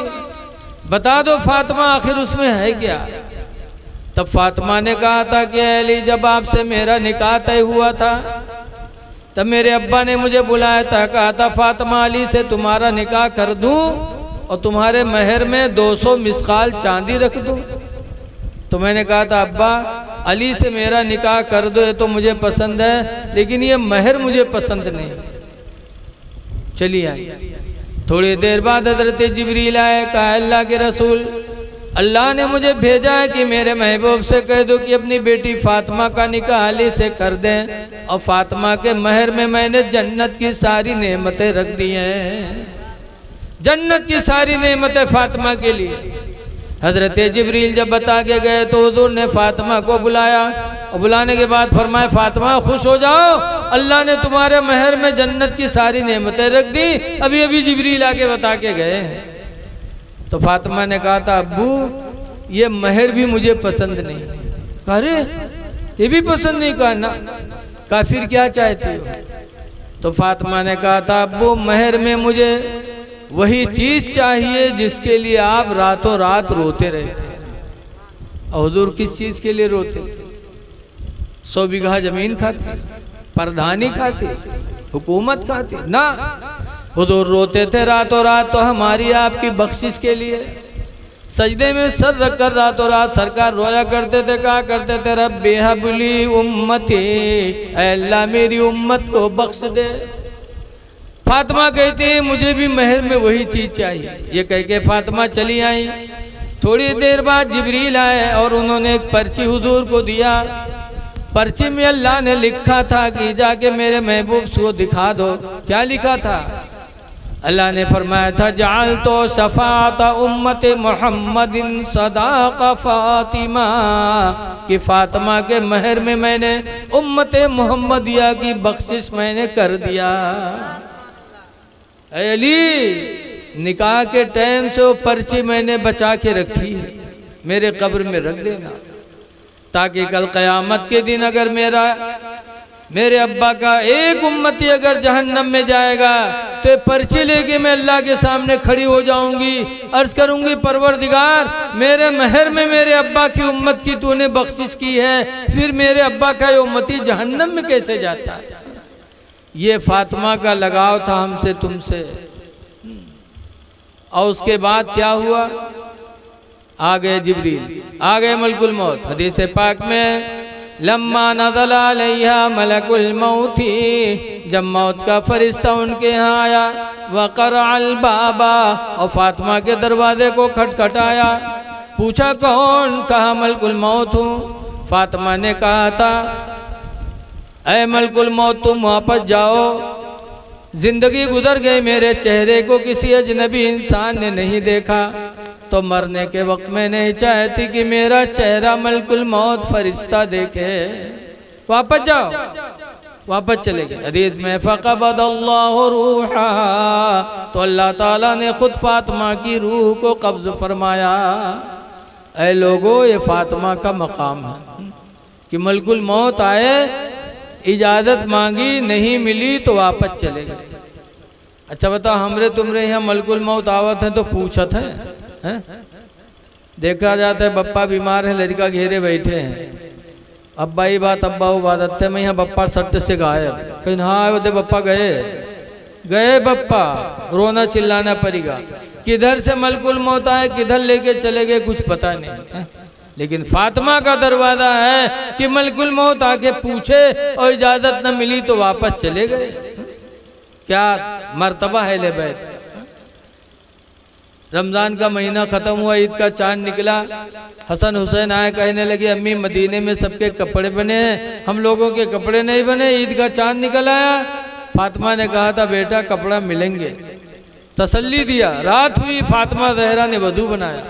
बता दो फातिमा आखिर उसमें है क्या। तब फातिमा ने कहा था कि अली जब आपसे मेरा निकाह तय हुआ था तब मेरे अब्बा ने मुझे बुलाया था, कहा था फातिमा अली से तुम्हारा निकाह कर दूं और तुम्हारे महर में 200 मिसकाल चांदी रख दूं। तो मैंने कहा था अब्बा अली से मेरा निकाह कर दो, ये तो मुझे पसंद है, लेकिन ये महर मुझे पसंद नहीं। चलिए आए। थोड़ी देर बाद हजरत जिब्रील आए, कहा अल्लाह के रसूल अल्लाह ने मुझे भेजा है कि मेरे महबूब से कह दो कि अपनी बेटी फातिमा का निकाह अली से कर दें, और फातिमा के महर में मैंने जन्नत की सारी नेमतें रख दी हैं, जन्नत की सारी नेमतें फातिमा के लिए। हजरत जिब्रील जब बता के गए तो हुजूर ने फातिमा को बुलाया और बुलाने के बाद फरमाया फातिमा खुश हो जाओ, अल्लाह ने तुम्हारे महर में जन्नत की सारी नेमतें रख दी, अभी अभी जिब्रील आके बता के गए। तो फातिमा ने कहा था अब्बू ये महर भी मुझे पसंद नहीं। अरे ये भी पसंद नहीं? कहा ना। कहा फिर क्या चाहती हो? तो फातिमा ने कहा था अब्बू महर में मुझे वही चीज चाहिए जिसके लिए आप रातों रात रोते रहे थे। और हुजूर किस चीज के लिए रोते थे? 100 बीघा जमीन खाती, प्रधानी खाती, हुकूमत खाती ना, हुजूर रोते थे रातों रात तो हमारी आपकी बख्शिश के लिए। सजदे में सर रखकर रातों रात सरकार रोया करते थे, कहा करते थे रब्बी हबली उम्मती, अल्लाह मेरी उम्मत को बख्श दे। फातिमा कहती है मुझे भी महर में वही चीज चाहिए। ये कह के फातिमा चली आई। थोड़ी देर बाद जिब्रील आए और उन्होंने एक पर्ची हुजूर को दिया। पर्ची में अल्लाह ने लिखा था कि जाके मेरे महबूब को दिखा दो। क्या लिखा था? अल्लाह ने फरमाया था जाल तो शफात उम्मत मोहम्मदिन सदाका फातिमा, कि फातिमा के महर में मैंने उम्मत मोहम्मदिया की बख्शिश मैंने कर दिया। अली निकाह के टाइम से वो पर्ची मैंने बचा के रखी है, मेरे कब्र में रख देना, ताकि कल क़यामत के दिन अगर मेरे अब्बा का एक उम्मती अगर जहन्नम में जाएगा तो पर्ची लेके मैं अल्लाह के सामने खड़ी हो जाऊंगी, अर्ज करूंगी परवरदिगार मेरे महर में मेरे अब्बा की उम्मत की तूने बख्शिश की है, फिर मेरे अब्बा का ये उम्मती जहन्नम में कैसे जाता है। ये फातिमा का लगाव था हमसे तुमसे। और उसके बाद क्या हुआ? आ गए जिब्रील, आ गए मलकुल मौत। हदीस पाक में लम्मा नज़ल अलैहा मलकुल मौती, जब मौत का फरिश्ता उनके यहाँ आया, वक़रअल बाबा, और फातिमा के दरवाजे को खटखटाया। पूछा कौन? कहा मलकुल मौत हूँ। फातिमा ने कहा था ऐ मलकुल मौत तुम वापस जाओ, जिंदगी गुजर गई, मेरे चेहरे को किसी अजनबी इंसान ने नहीं देखा, तो मरने के वक्त मैं नहीं चाहती कि मेरा चेहरा मलकुल मौत फरिश्ता देखे। वापस जाओ। वापस चले गए। हदीस में फ़क़बदल्लाहु रूहा, तो अल्लाह ताला ने खुद फातिमा की रूह को कब्ज़ फरमाया। ऐ लोगों ये फातिमा का मकाम है कि मलकुल मौत आए, इजाज़त मांगी नहीं मिली तो वापस चले गए। अच्छा बताओ हमरे तुमरे यहाँ मलकुल मौत आवत है तो पूछत है? देखा जाता है बप्पा बीमार है, लड़का घेरे बैठे हैं, अब्बा ही बात अब्बा वो बात है, मैं यहाँ बप्पा सट्ट से गायब, कहीं हाँ दे बप्पा गए, गए बप्पा, रोना चिल्लाना पड़ेगा। किधर से मलकुल मौत आए, किधर लेके चले गए कुछ पता नहीं। लेकिन फातिमा का दरवाजा है कि मलकुल मौत आके पूछे और इजाजत न मिली तो वापस चले गए। क्या मर्तबा है ले बैत। रमजान का महीना खत्म हुआ, ईद का चांद निकला, हसन हुसैन आए, कहने लगे अम्मी मदीने में सबके कपड़े बने हैं, हम लोगों के कपड़े नहीं बने, ईद का चांद निकल आया। फातिमा ने कहा था बेटा कपड़ा मिलेंगे, तसल्ली दिया। रात हुई, फातिमा ज़हरा ने वधू बनाया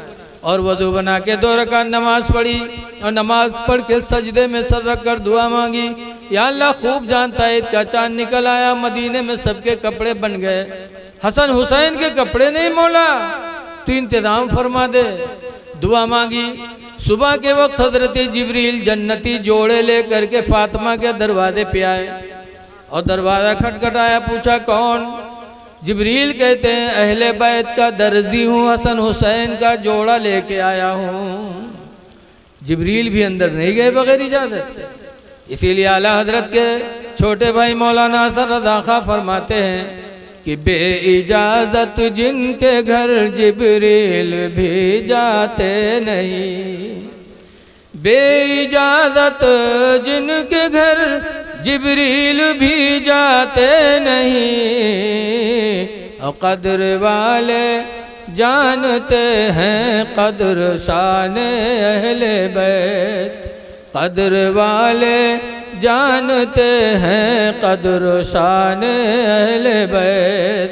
और वधू बना के 2 रकात नमाज पढ़ी और नमाज पढ़ के सजदे में सर रख कर दुआ मांगी, या अल्लाह खूब जानता है ईद का चांद निकल आया, मदीने में सबके कपड़े बन गए, हसन हुसैन के कपड़े नहीं मौला, तो इंतजाम फरमा दे। दुआ मांगी। सुबह के वक्त हजरत जिब्रील जन्नती जोड़े ले करके फातिमा के दरवाजे पे आए और दरवाज़ा खटखटाया, पूछा कौन? जिब्रील कहते हैं अहले बैत का दर्जी हूँ, हसन हुसैन का जोड़ा लेके आया हूँ। जिब्रील भी अंदर नहीं गए बगैर इजाज़त के। इसीलिए आला हजरत के छोटे भाई मौलाना हसन रज़ा खां फरमाते हैं कि बे इजाज़त जिनके घर जिब्रील भी जाते नहीं, बे इजाज़त जिनके घर जिब्रील भी जाते नहीं, और कदर वाले जानते हैं कदर शान अहले बैत, कदर वाले जानते हैं कदर शान अहले बैत।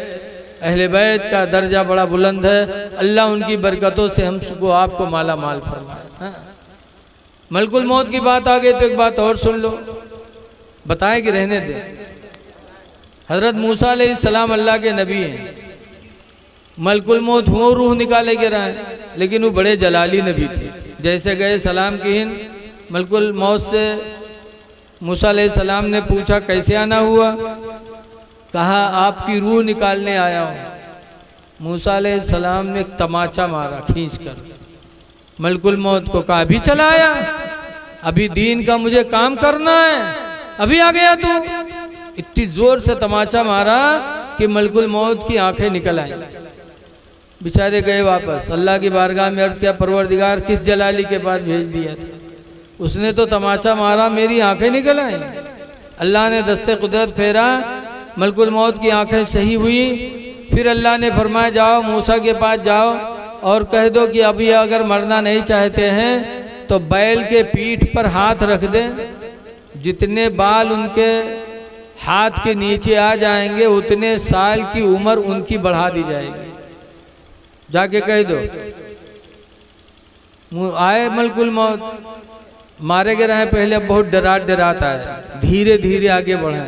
अहले बैत का दर्जा बड़ा बुलंद है, अल्लाह उनकी बरकतों से हमको आपको माला माल फरमाए। मलकुल मौत की बात आ गई तो एक बात और सुन लो, बताएं कि रहने दे। हज़रत मूसा अलैहिस्सलाम अल्लाह के नबी हैं, मलकुल मौत हुआ रूह निकाले के रहे, लेकिन वो बड़े जलाली नबी थे। जैसे गए सलाम की हिंद, मलकुल मौत से मूसा अलैहिस्सलाम ने पूछा कैसे आना हुआ? कहा आपकी रूह निकालने आया हूँ। मूसा अलैहिस्सलाम ने एक तमाचा मारा खींच कर, मलकुल मौत को कहा अभी चला आया, अभी दीन का मुझे काम करना है, अभी आ गया तू। इतनी जोर से तमाचा मारा कि मलकुल मौत की आंखें निकल आई। बेचारे गए वापस, अल्लाह की बारगाह में अर्ज किया परवरदिगार किस जलाली के पास भेज दिया था? उसने तो तमाचा मारा, मेरी आंखें निकल आई। अल्लाह ने दस्ते कुदरत फेरा, मलकुल मौत की आंखें सही हुई। फिर अल्लाह ने फरमाया जाओ मूसा के पास जाओ और कह दो कि अभी अगर मरना नहीं चाहते हैं तो बैल के पीठ पर हाथ रख दें, जितने बाल उनके हाथ के नीचे आ जाएंगे उतने साल की उम्र उनकी बढ़ा दी जाएगी। जाके कह दो। आए मलकुल मौत, मारे गए रहे पहले, बहुत डराता है, धीरे धीरे आगे बढ़े।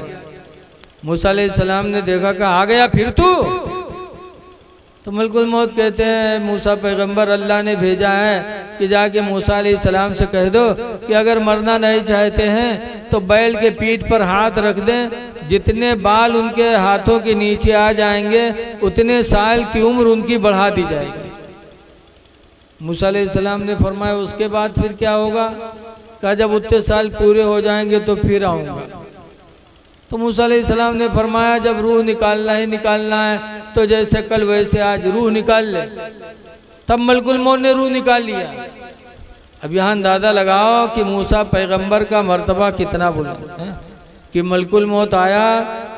मूसा अलैहिस्सलाम ने देखा कि आ गया फिर तू? तो मलकुल मौत कहते हैं मूसा पैगंबर अल्लाह ने भेजा है कि जाके मूसा अलैहिस्सलाम से कह दो कि अगर मरना नहीं चाहते हैं तो बैल के पीठ पर हाथ रख दें, जितने बाल उनके हाथों के नीचे आ जाएंगे उतने साल की उम्र उनकी बढ़ा दी जाएगी। मूसा अलैहिस्सलाम ने फरमाया उसके बाद फिर क्या होगा? कहा जब उतने साल पूरे हो जाएंगे तो फिर आऊँगा। तो मूसा अलैहिस्सलाम ने फरमाया जब रूह निकालना है तो जैसे कल वैसे आज रूह निकाल ले। तब मलकुल मौत ने रूह निकाल लिया। अब यहाँ अंदाज़ा लगाओ कि मूसा पैगंबर का मर्तबा कितना बुलंद है कि मलकुल मौत आया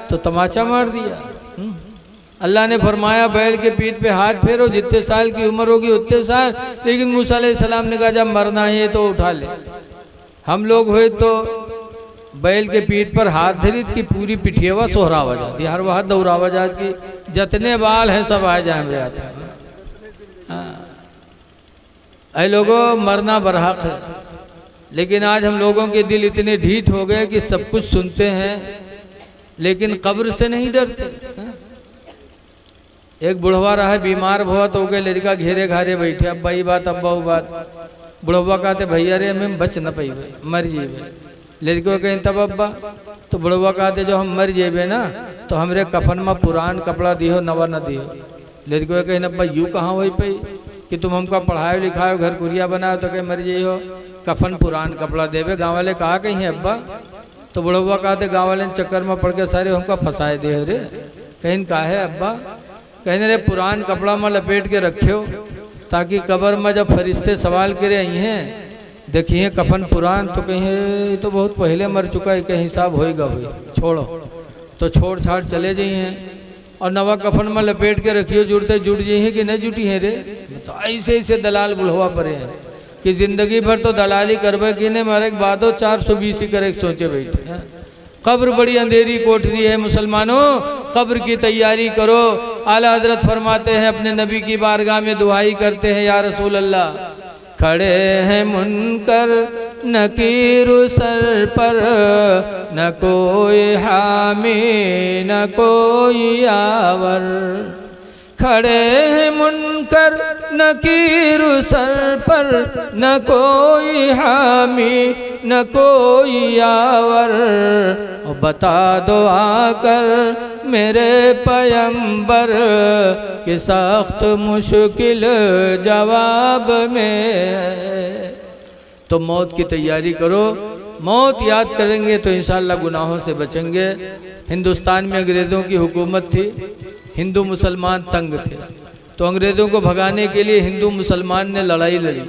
तो तमाचा मार दिया। अल्लाह ने फरमाया बैल के पीठ पे हाथ फेरो, जितने साल की उम्र होगी उतने साल। लेकिन मूसा अलैहिस्सलाम ने कहा जब मरना है तो उठा ले। हम लोग हुए तो बैल के पीठ पर हाथ धरी की पूरी पिठियावा सोहरावा जाती, हर वह दौरावा जाती, जितने बाल हैं सब आ जाए मेरे हाथ। ऐ लोगों मरना बरहक है, लेकिन आज हम लोगों के दिल इतने ढीठ हो गए कि सब कुछ सुनते हैं लेकिन कब्र से नहीं डरते। एक बुढ़वा रहा है बीमार हुआ तो गए लड़का घेरे घारे बैठे, अब्बा ही बात अब्बा वो बात। बुढ़वा कहते भैया रे हमें बच न पाई मर जेबे। लड़के कहीं तब अब्बा, तो बुढ़वा कहते जो हम मर जेबे ना तो हमरे कफन में पुरान कपड़ा दियो नवा न दियो। लड़के कहीं अब्बा यूँ कहाँ हो पाई कि तुम हमको पढ़ाओ लिखाओ घर कुरिया बनाओ तो कहीं मर जाइयो, कफन पुरान कपड़ा देवे। गाँव वाले कहा कहीं है अब्बा? तो बुढ़वा कहते गाँव वाले चक्कर में पड़ के सारे हमको फंसाए दे रे, कहीं का है अब्बा? कहने रे पुरान कपड़ा में लपेट के रखियो ताकि कब्र में जब फरिश्ते सवाल करे आई हैं देखिए कफन पुरान, तो कहीं तो बहुत पहले मर चुका है, कहीं हिसाब होएगा हुई, छोड़ो। तो छोड़ छाड़ चले जाइए और नवा कफन में लपेट के रखियो, जुड़ते जुट जाइए कि नहीं जुटी है रे। तो ऐसे ऐसे दलाल बुढ़वा पड़े हैं कि जिंदगी भर तो दलाली करबे कि नहीं, मरे के बादो 420 ही करे सोचे बैठे हैं। कब्र बड़ी अंधेरी कोठरी है मुसलमानों, कब्र की तैयारी करो। आला हजरत फरमाते हैं अपने नबी की बारगाह में दुआई करते हैं, या रसूल अल्लाह खड़े हैं मुनकर नकीर सर पर, न कोई हामी न कोई आवर। खड़े हैं मुनकर नकीर सर पर, न कोई हामी न कोई आवर। और बता दो आकर मेरे पैगंबर कि सख्त मुश्किल जवाब में। तो मौत की तैयारी करो, मौत याद करेंगे तो इंशाअल्लाह गुनाहों से बचेंगे। हिंदुस्तान में अंग्रेज़ों की हुकूमत थी, हिंदू मुसलमान तंग थे, तो अंग्रेज़ों को भगाने के लिए हिंदू मुसलमान ने लड़ाई लड़ी।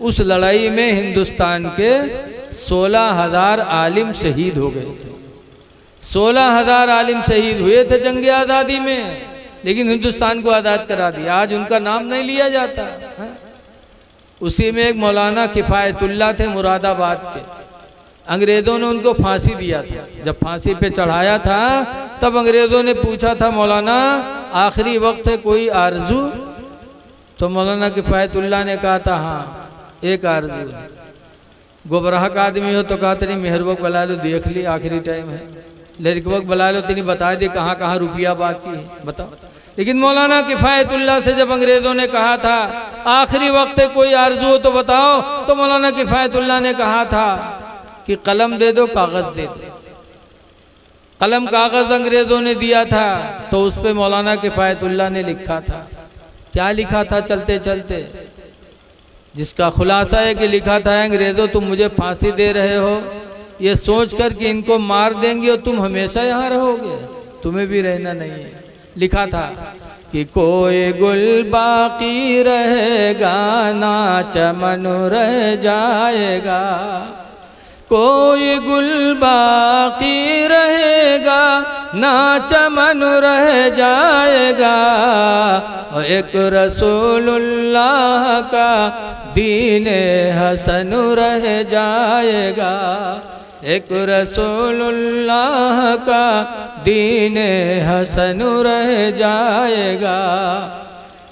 उस लड़ाई में हिंदुस्तान के 16,000 आलिम शहीद हो गए थे। 16,000 आलिम शहीद हुए थे जंग आज़ादी में, लेकिन हिंदुस्तान को आज़ाद करा दिया। आज उनका नाम नहीं लिया जाता है। उसी में एक मौलाना किफ़ायतुल्लाह थे मुरादाबाद के, अंग्रेज़ों ने उनको फांसी दिया था। जब फांसी पे चढ़ाया था तब अंग्रेज़ों ने पूछा था मौलाना आखिरी वक्त है कोई आरजू? तो मौलाना किफ़ायतुल्लाह ने कहा था हाँ एक आरजू है। गुबराहक आदमी हो तो कहा तेरी मेहरबक बुला लो, देख ली आखिरी टाइम है, लड़कवक बुला लो तेरी बता दे कहाँ कहाँ रुपया बाकी है बताओ। लेकिन मौलाना किफ़ायतुल्लाह से जब अंग्रेज़ों ने कहा था आखिरी वक्त है कोई आरजू हो तो बताओ, तो मौलाना किफ़ायतुल्लाह ने कहा था कि कलम दे दो कागज़ दे दो। कलम कागज़ अंग्रेज़ों ने दिया था, तो उस पर मौलाना किफ़ायतुल्लाह ने लिखा था। क्या लिखा था? चलते चलते जिसका खुलासा है कि लिखा था अंग्रेज़ों तुम मुझे फांसी दे रहे हो ये सोच कर कि इनको मार देंगे और तुम हमेशा यहाँ रहोगे, तुम्हें भी रहना नहीं है। लिखा था कि कोई गुल बाकी रहेगा ना चमन रह जाएगा, कोई गुल बाकी रहेगा ना चमन रह जाएगा। और एक रसूलुल्लाह का दीने हसन रह जाएगा, एक रसूलुल्लाह का दीने हसन रह जाएगा।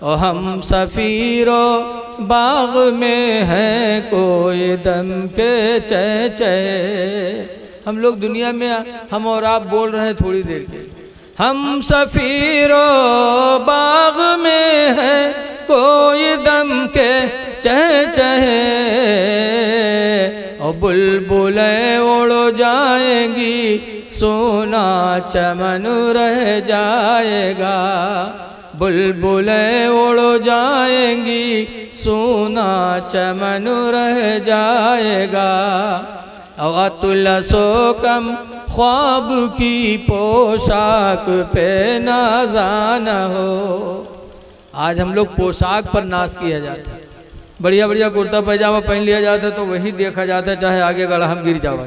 और हम सफ़ीरो बाग में हैं कोई दम के चह चह। हम लोग दुनिया में हम और आप बोल रहे हैं थोड़ी देर के, हम सफ़ीरो बाग में हैं कोई दम के चह चह। और बुलबुलें उड़ जाएंगी सोना चमन रह जाएगा, बुलबुलें उड़ जाएंगी सोना चमन रह जाएगा। अतुल सोकम ख्वाब की पोशाक पे नाज़ान हो। आज हम लोग पोशाक पर नाश किया जाता है, बढ़िया बढ़िया कुर्ता पैजामा पहन लिया जाता है तो वही देखा जाता है, चाहे आगे गड़ा हम गिर जावा।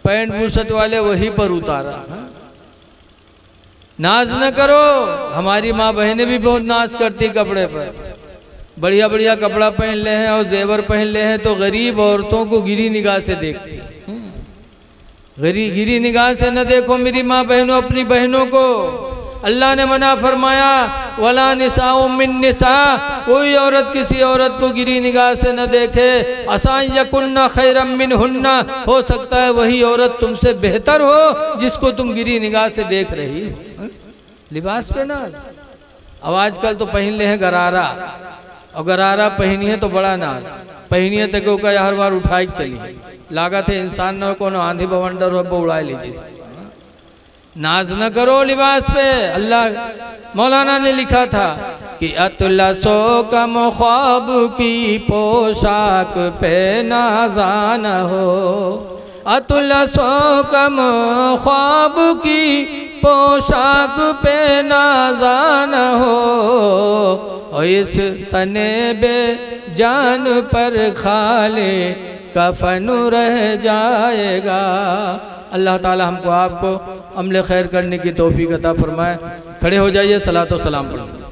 पैंट बुशर्ट वाले वही पर उतारा। नाज न करो, हमारी माँ बहनें भी बहुत नाश करती कपड़े पर, बढ़िया बढ़िया कपड़ा पहन ले हैं और जेवर पहन ले हैं तो गरीब औरतों को गिरी निगाह से देखती। गिरी निगाह से न देखो मेरी माँ बहनों अपनी बहनों को। अल्लाह ने मना फरमाया वला निसाउ मिन निसा, कोई औरत किसी औरत को गिरी निगाह से न देखे। असा यकुन्ना खैरम मिनहुन्ना, हो सकता है वही औरत तुमसे बेहतर हो जिसको तुम गिरी निगाह से देख रही हो। लिबास पे नाज। अब आजकल तो पहन ले हैं गरारा, और गरारा पहनी है तो बड़ा नाज, पहनी है तो क्या हर बार उठाई चली लागत है इंसान न को आंधी बवंडर हो उड़ा लीजिए। नाज न करो लिबास पे। अल्लाह मौलाना ने लिखा था कि अतलसो कम ख्वाब की पोशाक पे नाज़ान हो। अतुलसो कम ख्वाब की पोशाक पे नाज़ान हो, और इस तने बे जान पर खाले कफन रह जाएगा। अल्लाह ताला हमको आपको अमल खैर करने की तौफीक अता फरमाए। खड़े हो जाइए, सलातो सलाम पढ़ो।